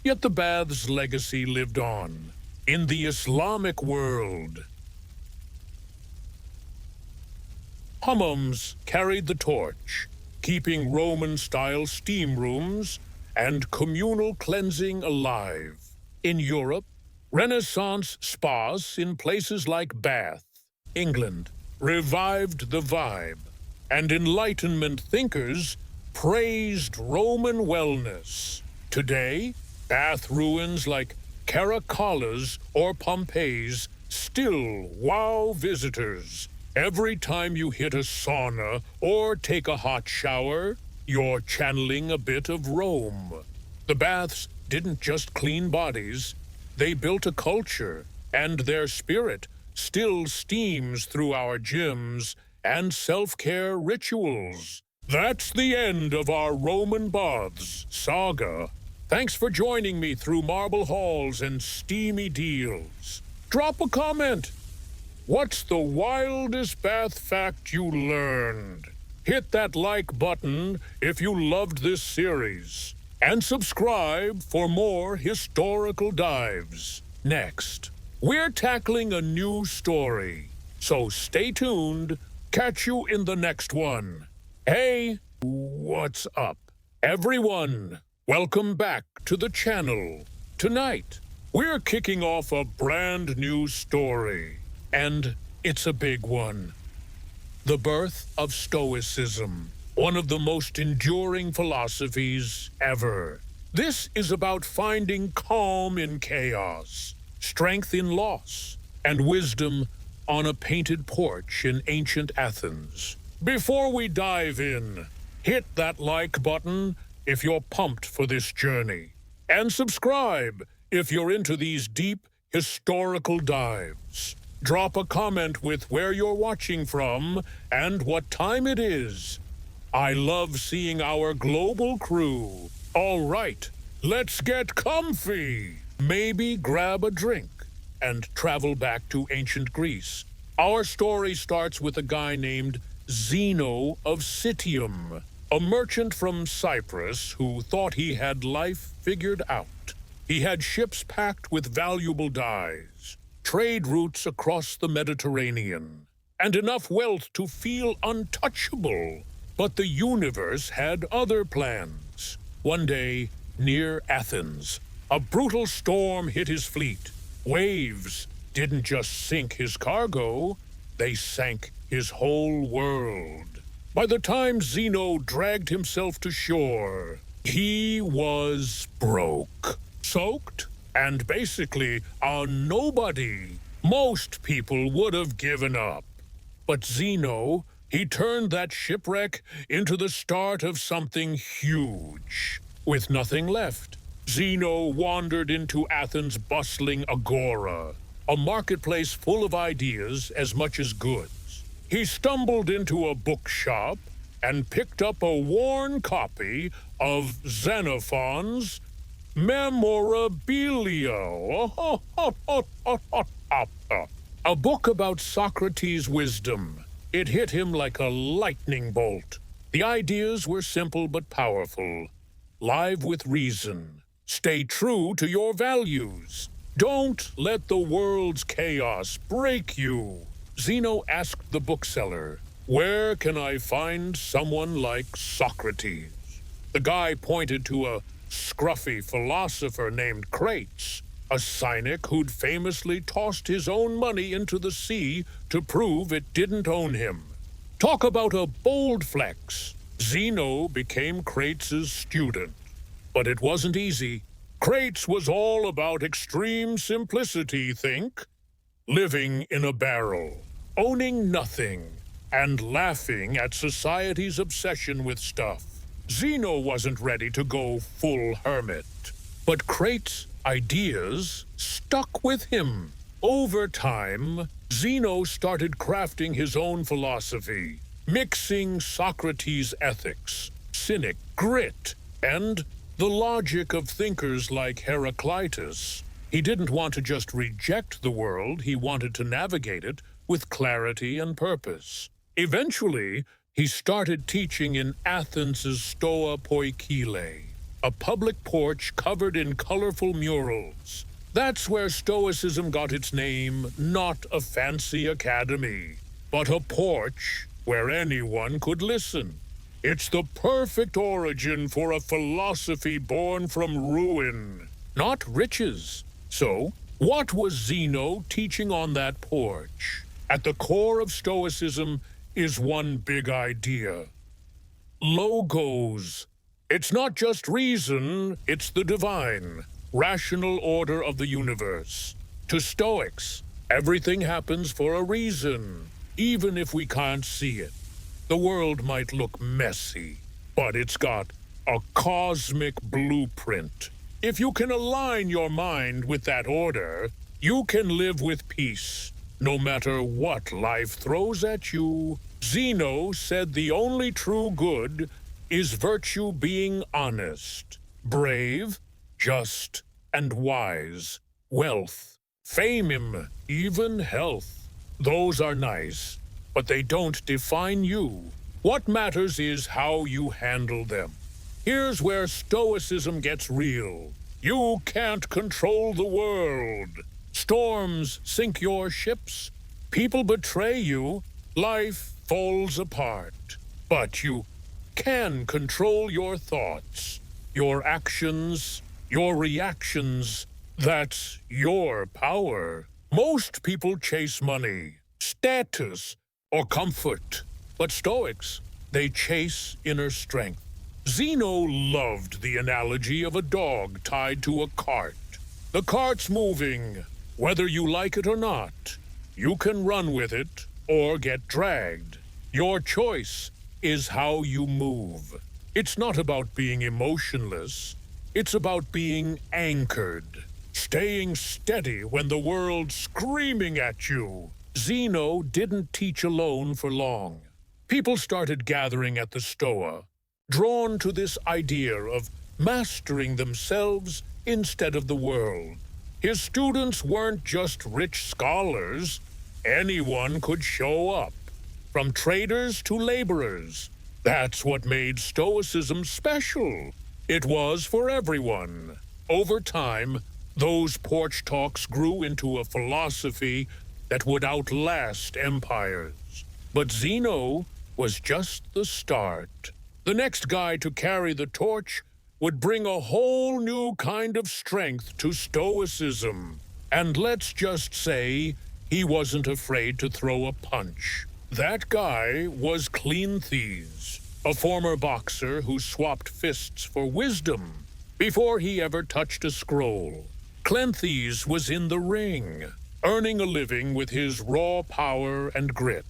Yet the bath's legacy lived on. In the Islamic world, hammams carried the torch, keeping Roman-style steam rooms and communal cleansing alive. In Europe, Renaissance spas in places like Bath, England, revived the vibe, and Enlightenment thinkers praised Roman wellness. Today, Bath ruins like Caracalla's or Pompeii's still wow visitors. Every time you hit a sauna or take a hot shower, you're channeling a bit of Rome. The baths didn't just clean bodies, they built a culture, and their spirit still steams through our gyms and self-care rituals. That's the end of our Roman baths saga. Thanks for joining me through marble halls and steamy deals. Drop a comment. What's the wildest bath fact you learned? Hit that like button if you loved this series. And subscribe for more historical dives. Next, we're tackling a new story. So stay tuned. Catch you in the next one. Hey, what's up, everyone? Welcome back to the channel. Tonight, we're kicking off a brand new story. And it's a big one. The birth of Stoicism, one of the most enduring philosophies ever. This is about finding calm in chaos, strength in loss, and wisdom on a painted porch in ancient Athens. Before we dive in, hit that like button if you're pumped for this journey, and subscribe if you're into these deep historical dives. Drop a comment with where you're watching from and what time it is. I love seeing our global crew. All right, let's get comfy. Maybe grab a drink and travel back to ancient Greece. Our story starts with a guy named Zeno of Citium, a merchant from Cyprus who thought he had life figured out. He had ships packed with valuable dyes, trade routes across the Mediterranean, and enough wealth to feel untouchable. But the universe had other plans. One day, near Athens, a brutal storm hit his fleet. Waves didn't just sink his cargo, they sank his whole world. By the time Zeno dragged himself to shore, he was broke, soaked, and basically a nobody. Most people would have given up. But Zeno, he turned that shipwreck into the start of something huge. With nothing left, Zeno wandered into Athens' bustling agora, a marketplace full of ideas as much as goods. He stumbled into a bookshop and picked up a worn copy of Xenophon's Memorabilia, a book about Socrates' wisdom. It hit him like a lightning bolt. The ideas were simple but powerful. Live with reason. Stay true to your values. Don't let the world's chaos break you. Zeno asked the bookseller, Where can I find someone like Socrates? The guy pointed to a scruffy philosopher named Crates, a cynic who'd famously tossed his own money into the sea to prove it didn't own him. Talk about a bold flex. Zeno became Crates' student. But it wasn't easy. Crates was all about extreme simplicity, think. Living in a barrel, owning nothing, and laughing at society's obsession with stuff. Zeno wasn't ready to go full hermit, but Crates' ideas stuck with him. Over time, Zeno started crafting his own philosophy, mixing Socrates' ethics, cynic grit, and the logic of thinkers like Heraclitus. He didn't want to just reject the world, he wanted to navigate it with clarity and purpose. Eventually, he started teaching in Athens' Stoa Poikile, a public porch covered in colorful murals. That's where Stoicism got its name, not a fancy academy, but a porch where anyone could listen. It's the perfect origin for a philosophy born from ruin, not riches. So, what was Zeno teaching on that porch? At the core of Stoicism is one big idea. Logos. It's not just reason, it's the divine, rational order of the universe. To Stoics, everything happens for a reason, even if we can't see it. The world might look messy, but it's got a cosmic blueprint. If you can align your mind with that order, you can live with peace, no matter what life throws at you. Zeno said the only true good is virtue being honest, brave, just, and wise. Wealth, fame, even health. Those are nice, but they don't define you. What matters is how you handle them. Here's where Stoicism gets real. You can't control the world. Storms sink your ships. People betray you. Life falls apart. But you can control your thoughts, your actions, your reactions. That's your power. Most people chase money, status, or comfort. But Stoics, they chase inner strength. Zeno loved the analogy of a dog tied to a cart. The cart's moving, whether you like it or not. You can run with it or get dragged. Your choice is how you move. It's not about being emotionless. It's about being anchored, staying steady when the world's screaming at you. Zeno didn't teach alone for long. People started gathering at the Stoa, drawn to this idea of mastering themselves instead of the world. His students weren't just rich scholars. Anyone could show up, from traders to laborers. That's what made Stoicism special. It was for everyone. Over time, those porch talks grew into a philosophy that would outlast empires. But Zeno was just the start. The next guy to carry the torch would bring a whole new kind of strength to Stoicism. And let's just say he wasn't afraid to throw a punch. That guy was Cleanthes, a former boxer who swapped fists for wisdom before he ever touched a scroll. Cleanthes was in the ring, earning a living with his raw power and grit.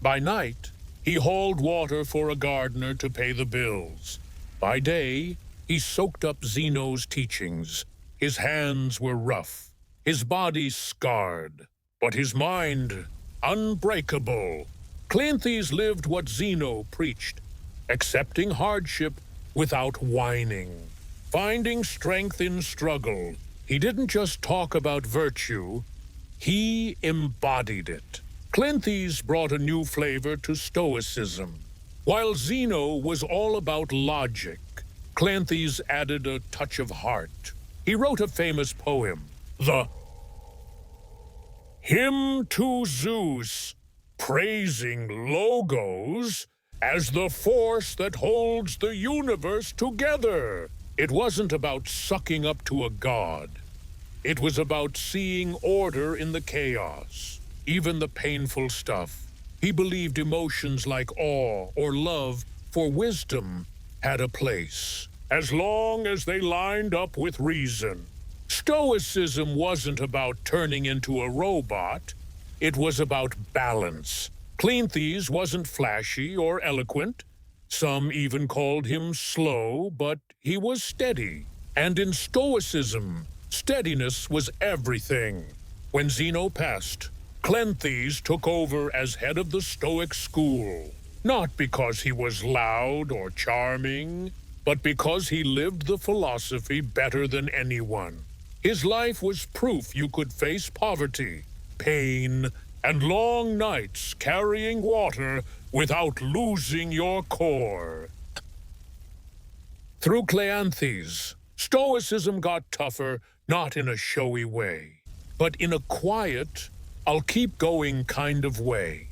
By night, he hauled water for a gardener to pay the bills. By day, he soaked up Zeno's teachings. His hands were rough, his body scarred, but his mind unbreakable. Cleanthes lived what Zeno preached, accepting hardship without whining, finding strength in struggle. He didn't just talk about virtue, he embodied it. Cleanthes brought a new flavor to Stoicism. While Zeno was all about logic, Cleanthes added a touch of heart. He wrote a famous poem, the Hymn to Zeus. praising logos as the force that holds the universe together. It wasn't about sucking up to a god. It was about seeing order in the chaos, even the painful stuff. He believed emotions like awe or love for wisdom had a place, as long as they lined up with reason. Stoicism wasn't about turning into a robot. It was about balance. Cleanthes wasn't flashy or eloquent. Some even called him slow, but he was steady. And in Stoicism, steadiness was everything. When Zeno passed, Cleanthes took over as head of the Stoic school. Not because he was loud or charming, but because he lived the philosophy better than anyone. His life was proof you could face poverty, pain, and long nights carrying water without losing your core. Through Cleanthes, Stoicism got tougher, not in a showy way, but in a quiet, I'll keep going kind of way.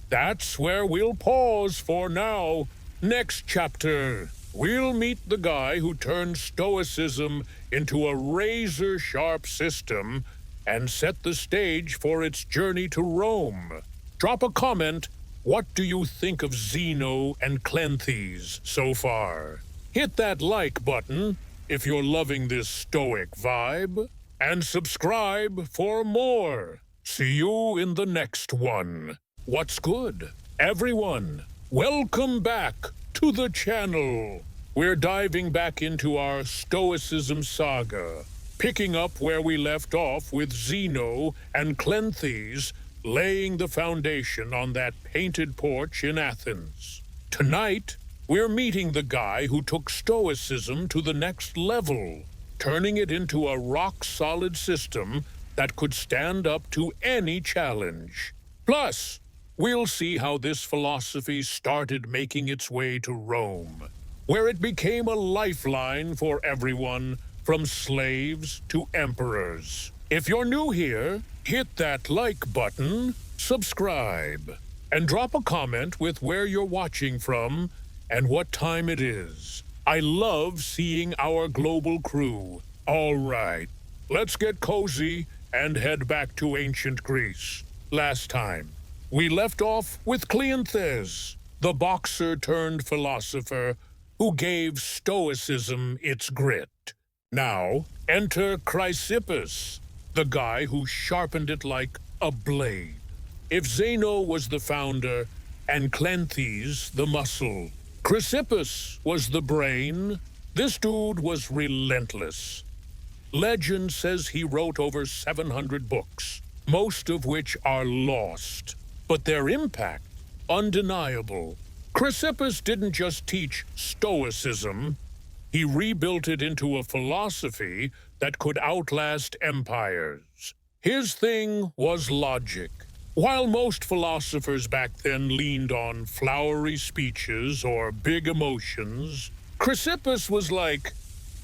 That's where we'll pause for now. Next chapter, we'll meet the guy who turned Stoicism into a razor-sharp system and set the stage for its journey to Rome. Drop a comment. What do you think of Zeno and Cleanthes so far? Hit that like button if you're loving this Stoic vibe, and subscribe for more. See you in the next one. What's good, everyone? Welcome back to the channel. We're diving back into our Stoicism saga, picking up where we left off with Zeno and Cleanthes laying the foundation on that painted porch in Athens. Tonight, we're meeting the guy who took Stoicism to the next level, turning it into a rock-solid system that could stand up to any challenge. Plus, we'll see how this philosophy started making its way to Rome, where it became a lifeline for everyone, from slaves to emperors. If you're new here, hit that like button, subscribe, and drop a comment with where you're watching from and what time it is. I love seeing our global crew. All right, let's get cozy and head back to ancient Greece. Last time, we left off with Cleanthes, the boxer turned philosopher who gave Stoicism its grit. Now, enter Chrysippus, the guy who sharpened it like a blade. If Zeno was the founder and Cleanthes the muscle, Chrysippus was the brain. This dude was relentless. Legend says he wrote over 700 books, most of which are lost, but their impact undeniable. Chrysippus didn't just teach Stoicism, he rebuilt it into a philosophy that could outlast empires. His thing was logic. While most philosophers back then leaned on flowery speeches or big emotions, Chrysippus was like,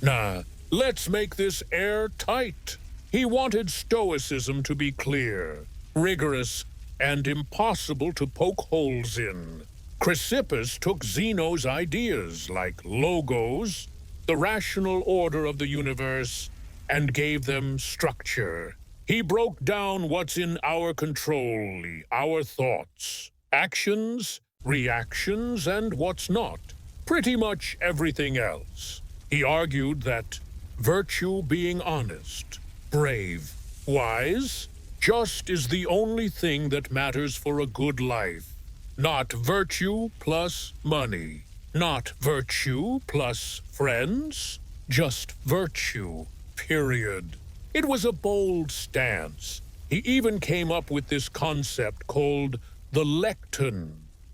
nah, let's make this airtight. He wanted Stoicism to be clear, rigorous, and impossible to poke holes in. Chrysippus took Zeno's ideas like logos, the rational order of the universe, and gave them structure. He broke down what's in our control, our thoughts, actions, reactions, and what's not. Pretty much everything else. He argued that virtue being honest, brave, wise, just is the only thing that matters for a good life. Not virtue plus money. Not virtue plus friends. Just virtue, period. It was a bold stance. He even came up with this concept called the lecton,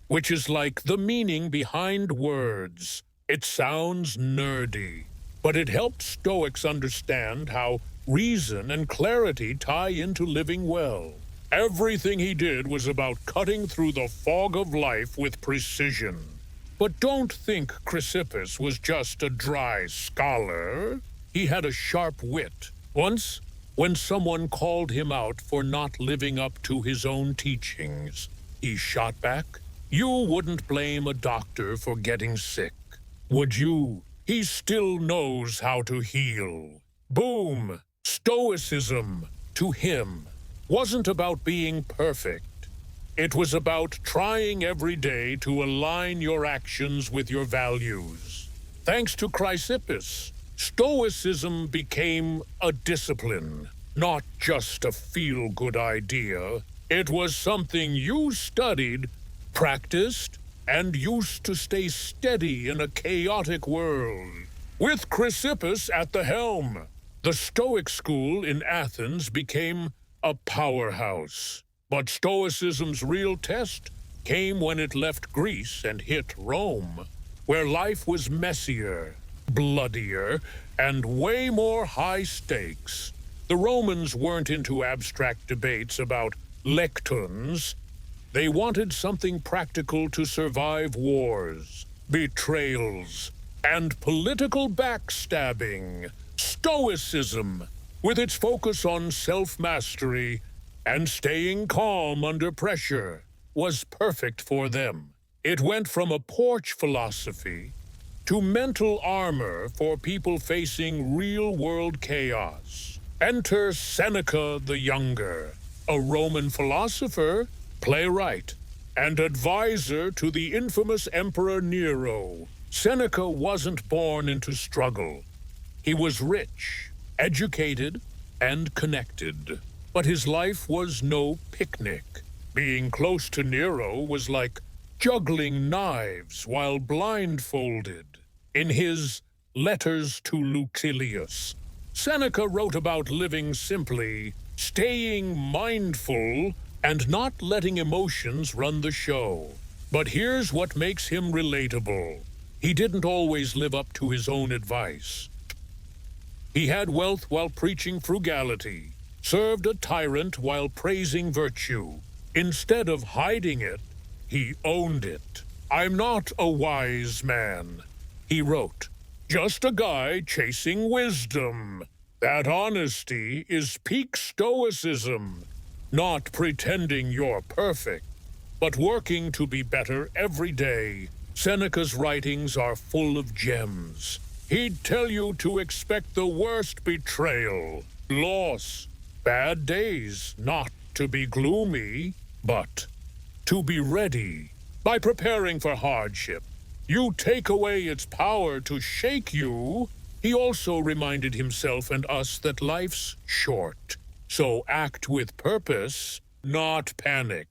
which is like the meaning behind words. It sounds nerdy, but it helped Stoics understand how reason and clarity tie into living well. Everything he did was about cutting through the fog of life with precision. But don't think Chrysippus was just a dry scholar. He had a sharp wit. Once, when someone called him out for not living up to his own teachings, he shot back. You wouldn't blame a doctor for getting sick, would you? He still knows how to heal. Boom! Stoicism, to him, wasn't about being perfect. It was about trying every day to align your actions with your values. Thanks to Chrysippus, Stoicism became a discipline, not just a feel-good idea. It was something you studied, practiced, and used to stay steady in a chaotic world. With Chrysippus at the helm, the Stoic school in Athens became a powerhouse. But Stoicism's real test came when it left Greece and hit Rome, where life was messier, bloodier, and way more high stakes. The Romans weren't into abstract debates about lectons. They wanted something practical to survive wars, betrayals, and political backstabbing. Stoicism, with its focus on self-mastery and staying calm under pressure, was perfect for them. It went from a porch philosophy to mental armor for people facing real-world chaos. Enter Seneca the Younger, a Roman philosopher, playwright, and advisor to the infamous Emperor Nero. Seneca wasn't born into struggle. He was rich, educated, and connected. But his life was no picnic. Being close to Nero was like juggling knives while blindfolded. In his Letters to Lucilius, Seneca wrote about living simply, staying mindful, and not letting emotions run the show. But here's what makes him relatable. He didn't always live up to his own advice. He had wealth while preaching frugality, served a tyrant while praising virtue. Instead of hiding it, he owned it. "I'm not a wise man," he wrote, "just a guy chasing wisdom." That honesty is peak stoicism, not pretending you're perfect, but working to be better every day. Seneca's writings are full of gems. He'd tell you to expect the worst betrayal, loss, bad days, not to be gloomy, but to be ready. By preparing for hardship, you take away its power to shake you. He also reminded himself and us that life's short, so act with purpose, not panic.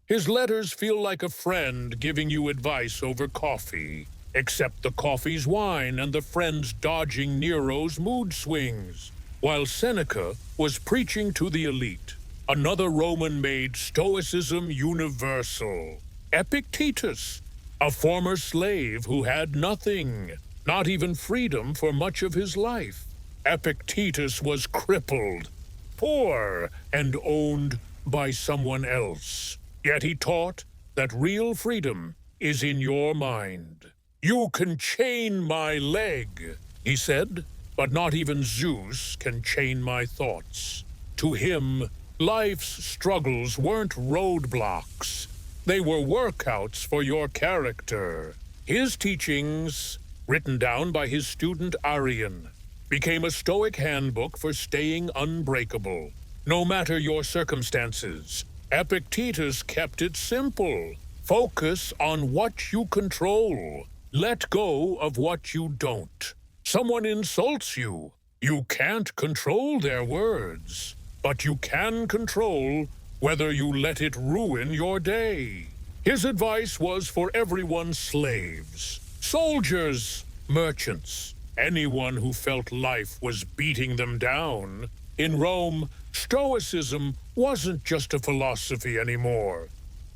His letters feel like a friend giving you advice over coffee, except the coffee's wine and the friend's dodging Nero's mood swings. While Seneca was preaching to the elite, another Roman made Stoicism universal. Epictetus, a former slave who had nothing, not even freedom for much of his life. Epictetus was crippled, poor, and owned by someone else. Yet he taught that real freedom is in your mind. "You can chain my leg," he said, "but not even Zeus can chain my thoughts." To him, life's struggles weren't roadblocks. They were workouts for your character. His teachings, written down by his student Arrian, became a Stoic handbook for staying unbreakable. No matter your circumstances, Epictetus kept it simple. Focus on what you control. Let go of what you don't. Someone insults you. You can't control their words, but you can control whether you let it ruin your day. His advice was for everyone's slaves, soldiers, merchants, anyone who felt life was beating them down. In Rome, Stoicism wasn't just a philosophy anymore.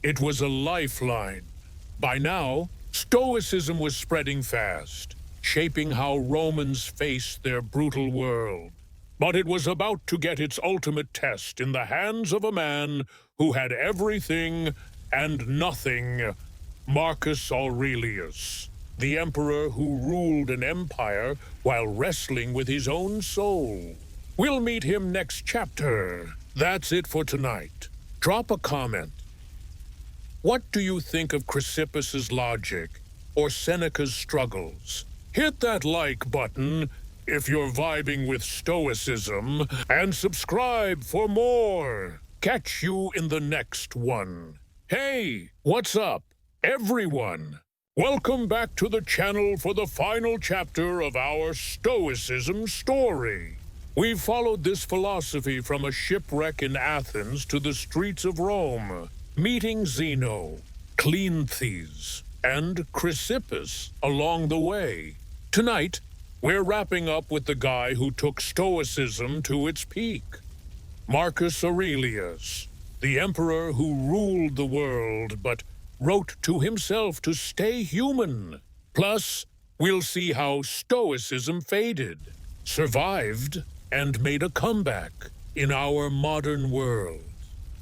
It was a lifeline. By now, Stoicism was spreading fast, shaping how Romans faced their brutal world. But it was about to get its ultimate test in the hands of a man who had everything and nothing: Marcus Aurelius, the emperor who ruled an empire while wrestling with his own soul. We'll meet him next chapter. That's it for tonight. Drop a comment. What do you think of Chrysippus's logic or Seneca's struggles? Hit that like button if you're vibing with Stoicism, and subscribe for more. Catch you in the next one. Hey, what's up, everyone? Welcome back to the channel for the final chapter of our Stoicism story. We've followed this philosophy from a shipwreck in Athens to the streets of Rome, meeting Zeno, Cleanthes, and Chrysippus along the way. Tonight, we're wrapping up with the guy who took Stoicism to its peak, Marcus Aurelius, the emperor who ruled the world but wrote to himself to stay human. Plus, we'll see how Stoicism faded, survived, and made a comeback in our modern world.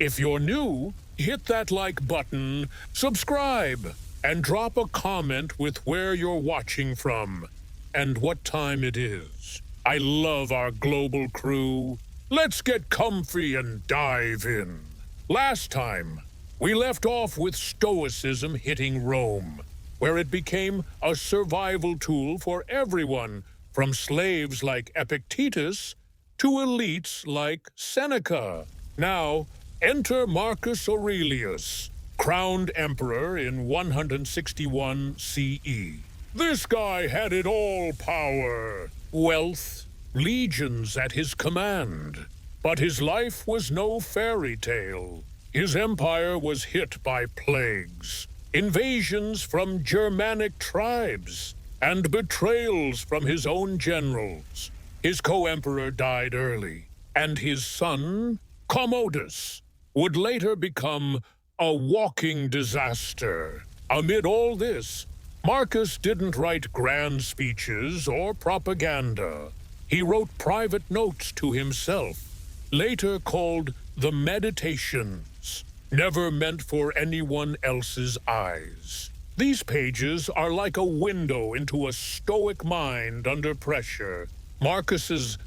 If you're new, hit that like button, subscribe, and drop a comment with where you're watching from and what time it is. I love our global crew. Let's get comfy and dive in. Last time, we left off with Stoicism hitting Rome, where it became a survival tool for everyone, from slaves like Epictetus to elites like Seneca. Now, enter Marcus Aurelius, crowned emperor in 161 CE. This guy had it all: power, wealth, legions at his command. But his life was no fairy tale. His empire was hit by plagues, invasions from Germanic tribes, and betrayals from his own generals. His co-emperor died early, and his son, Commodus, would later become a walking disaster. Amid all this, Marcus didn't write grand speeches or propaganda. He wrote private notes to himself, later called the Meditations, never meant for anyone else's eyes. These pages are like a window into a stoic mind under pressure. Marcus's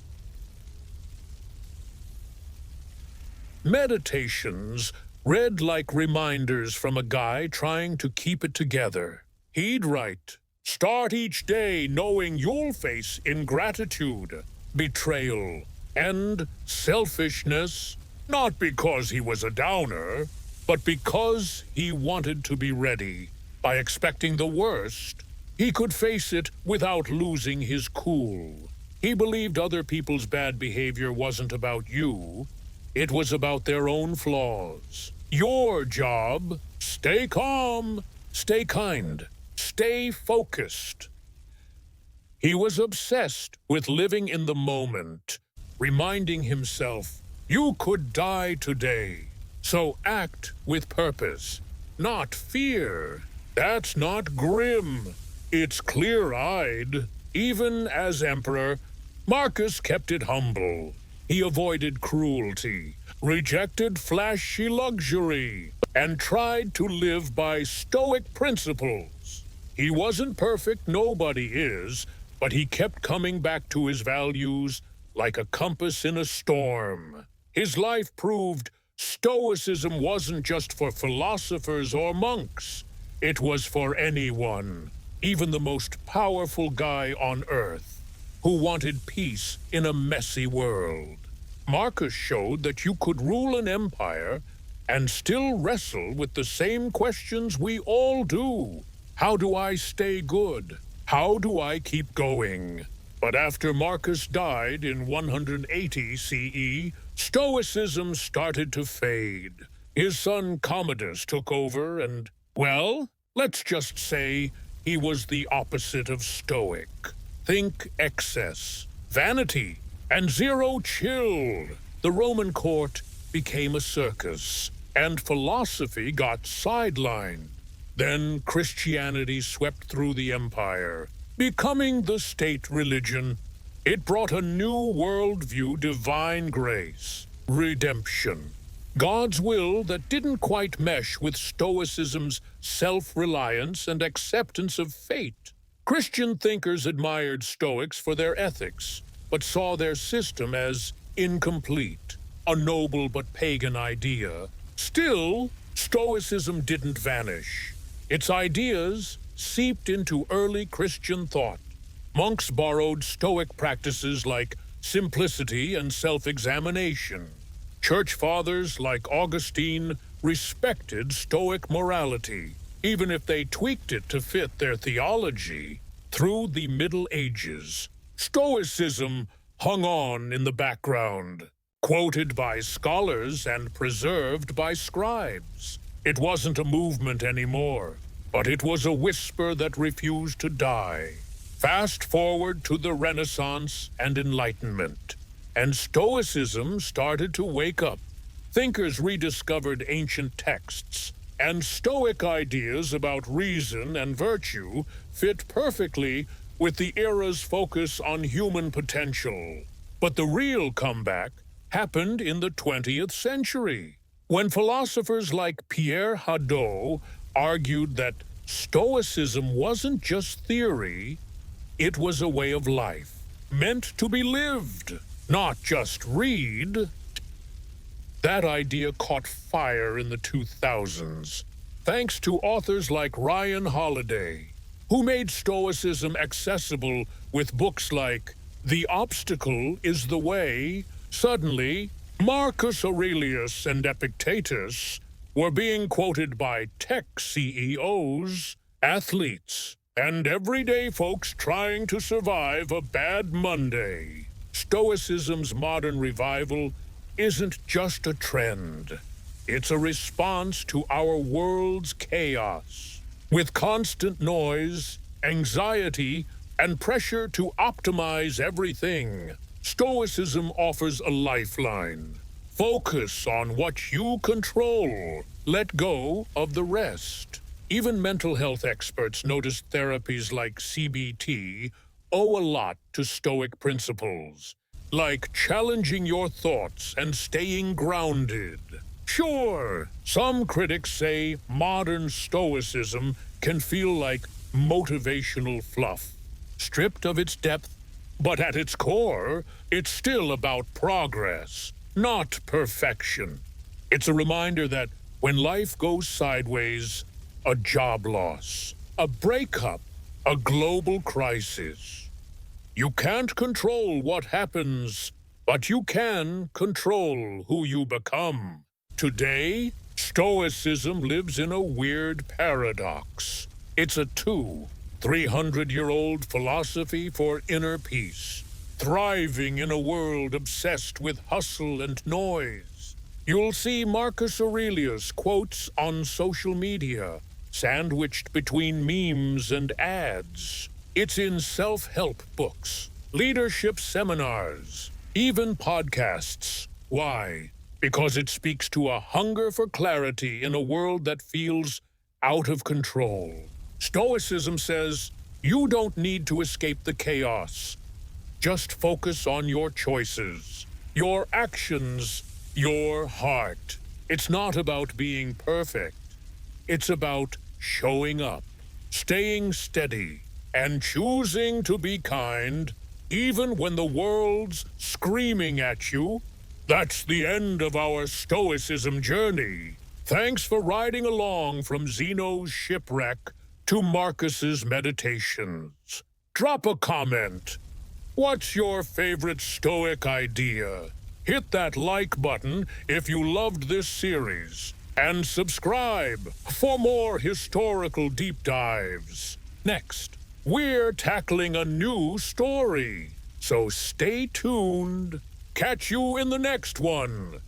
Meditations read like reminders from a guy trying to keep it together. He'd write, "Start each day knowing you'll face ingratitude, betrayal, and selfishness, not because he was a downer, but because he wanted to be ready. By expecting the worst, he could face it without losing his cool. He believed other people's bad behavior wasn't about you. It was about their own flaws. Your job: stay calm, stay kind, stay focused." He was obsessed with living in the moment, reminding himself, you could die today, so act with purpose, not fear. That's not grim, it's clear-eyed. Even as emperor, Marcus kept it humble. He avoided cruelty, rejected flashy luxury, and tried to live by stoic principles. He wasn't perfect, nobody is, but he kept coming back to his values like a compass in a storm. His life proved Stoicism wasn't just for philosophers or monks. It was for anyone, even the most powerful guy on earth, who wanted peace in a messy world. Marcus showed that you could rule an empire and still wrestle with the same questions we all do. How do I stay good? How do I keep going? But after Marcus died in 180 CE, Stoicism started to fade. His son Commodus took over and, well, let's just say he was the opposite of stoic. Think excess, vanity, and zero chill. The Roman court became a circus, and philosophy got sidelined. Then Christianity swept through the empire, becoming the state religion. It brought a new worldview: divine grace, redemption, God's will that didn't quite mesh with Stoicism's self-reliance and acceptance of fate. Christian thinkers admired Stoics for their ethics, but saw their system as incomplete, a noble but pagan idea. Still, Stoicism didn't vanish. Its ideas seeped into early Christian thought. Monks borrowed Stoic practices like simplicity and self-examination. Church fathers like Augustine respected Stoic morality, even if they tweaked it to fit their theology. Through the Middle Ages, Stoicism hung on in the background, quoted by scholars and preserved by scribes. It wasn't a movement anymore, but it was a whisper that refused to die. Fast forward to the Renaissance and Enlightenment, and Stoicism started to wake up. Thinkers rediscovered ancient texts, and Stoic ideas about reason and virtue fit perfectly with the era's focus on human potential. But the real comeback happened in the 20th century, when philosophers like Pierre Hadot argued that Stoicism wasn't just theory, it was a way of life, meant to be lived, not just read. That idea caught fire in the 2000s, thanks to authors like Ryan Holiday, who made Stoicism accessible with books like The Obstacle is the Way. Suddenly, Marcus Aurelius and Epictetus were being quoted by tech CEOs, athletes, and everyday folks trying to survive a bad Monday. Stoicism's modern revival isn't just a trend. It's a response to our world's chaos. With constant noise, anxiety, and pressure to optimize everything, Stoicism offers a lifeline. Focus on what you control. Let go of the rest. Even mental health experts notice therapies like CBT owe a lot to Stoic principles, like challenging your thoughts and staying grounded. Sure, some critics say modern Stoicism can feel like motivational fluff, stripped of its depth, but at its core, it's still about progress, not perfection. It's a reminder that when life goes sideways, a job loss, a breakup, a global crisis, you can't control what happens, but you can control who you become. Today, Stoicism lives in a weird paradox. It's a 300-year-old philosophy for inner peace, thriving in a world obsessed with hustle and noise. You'll see Marcus Aurelius quotes on social media, sandwiched between memes and ads. It's in self-help books, leadership seminars, even podcasts. Why? Because it speaks to a hunger for clarity in a world that feels out of control. Stoicism says, you don't need to escape the chaos. Just focus on your choices, your actions, your heart. It's not about being perfect. It's about showing up, staying steady, and choosing to be kind, even when the world's screaming at you. That's the end of our Stoicism journey. Thanks for riding along from Zeno's shipwreck to Marcus's meditations. Drop a comment. What's your favorite Stoic idea? Hit that like button if you loved this series. And subscribe for more historical deep dives. Next, we're tackling a new story. So stay tuned. Catch you in the next one.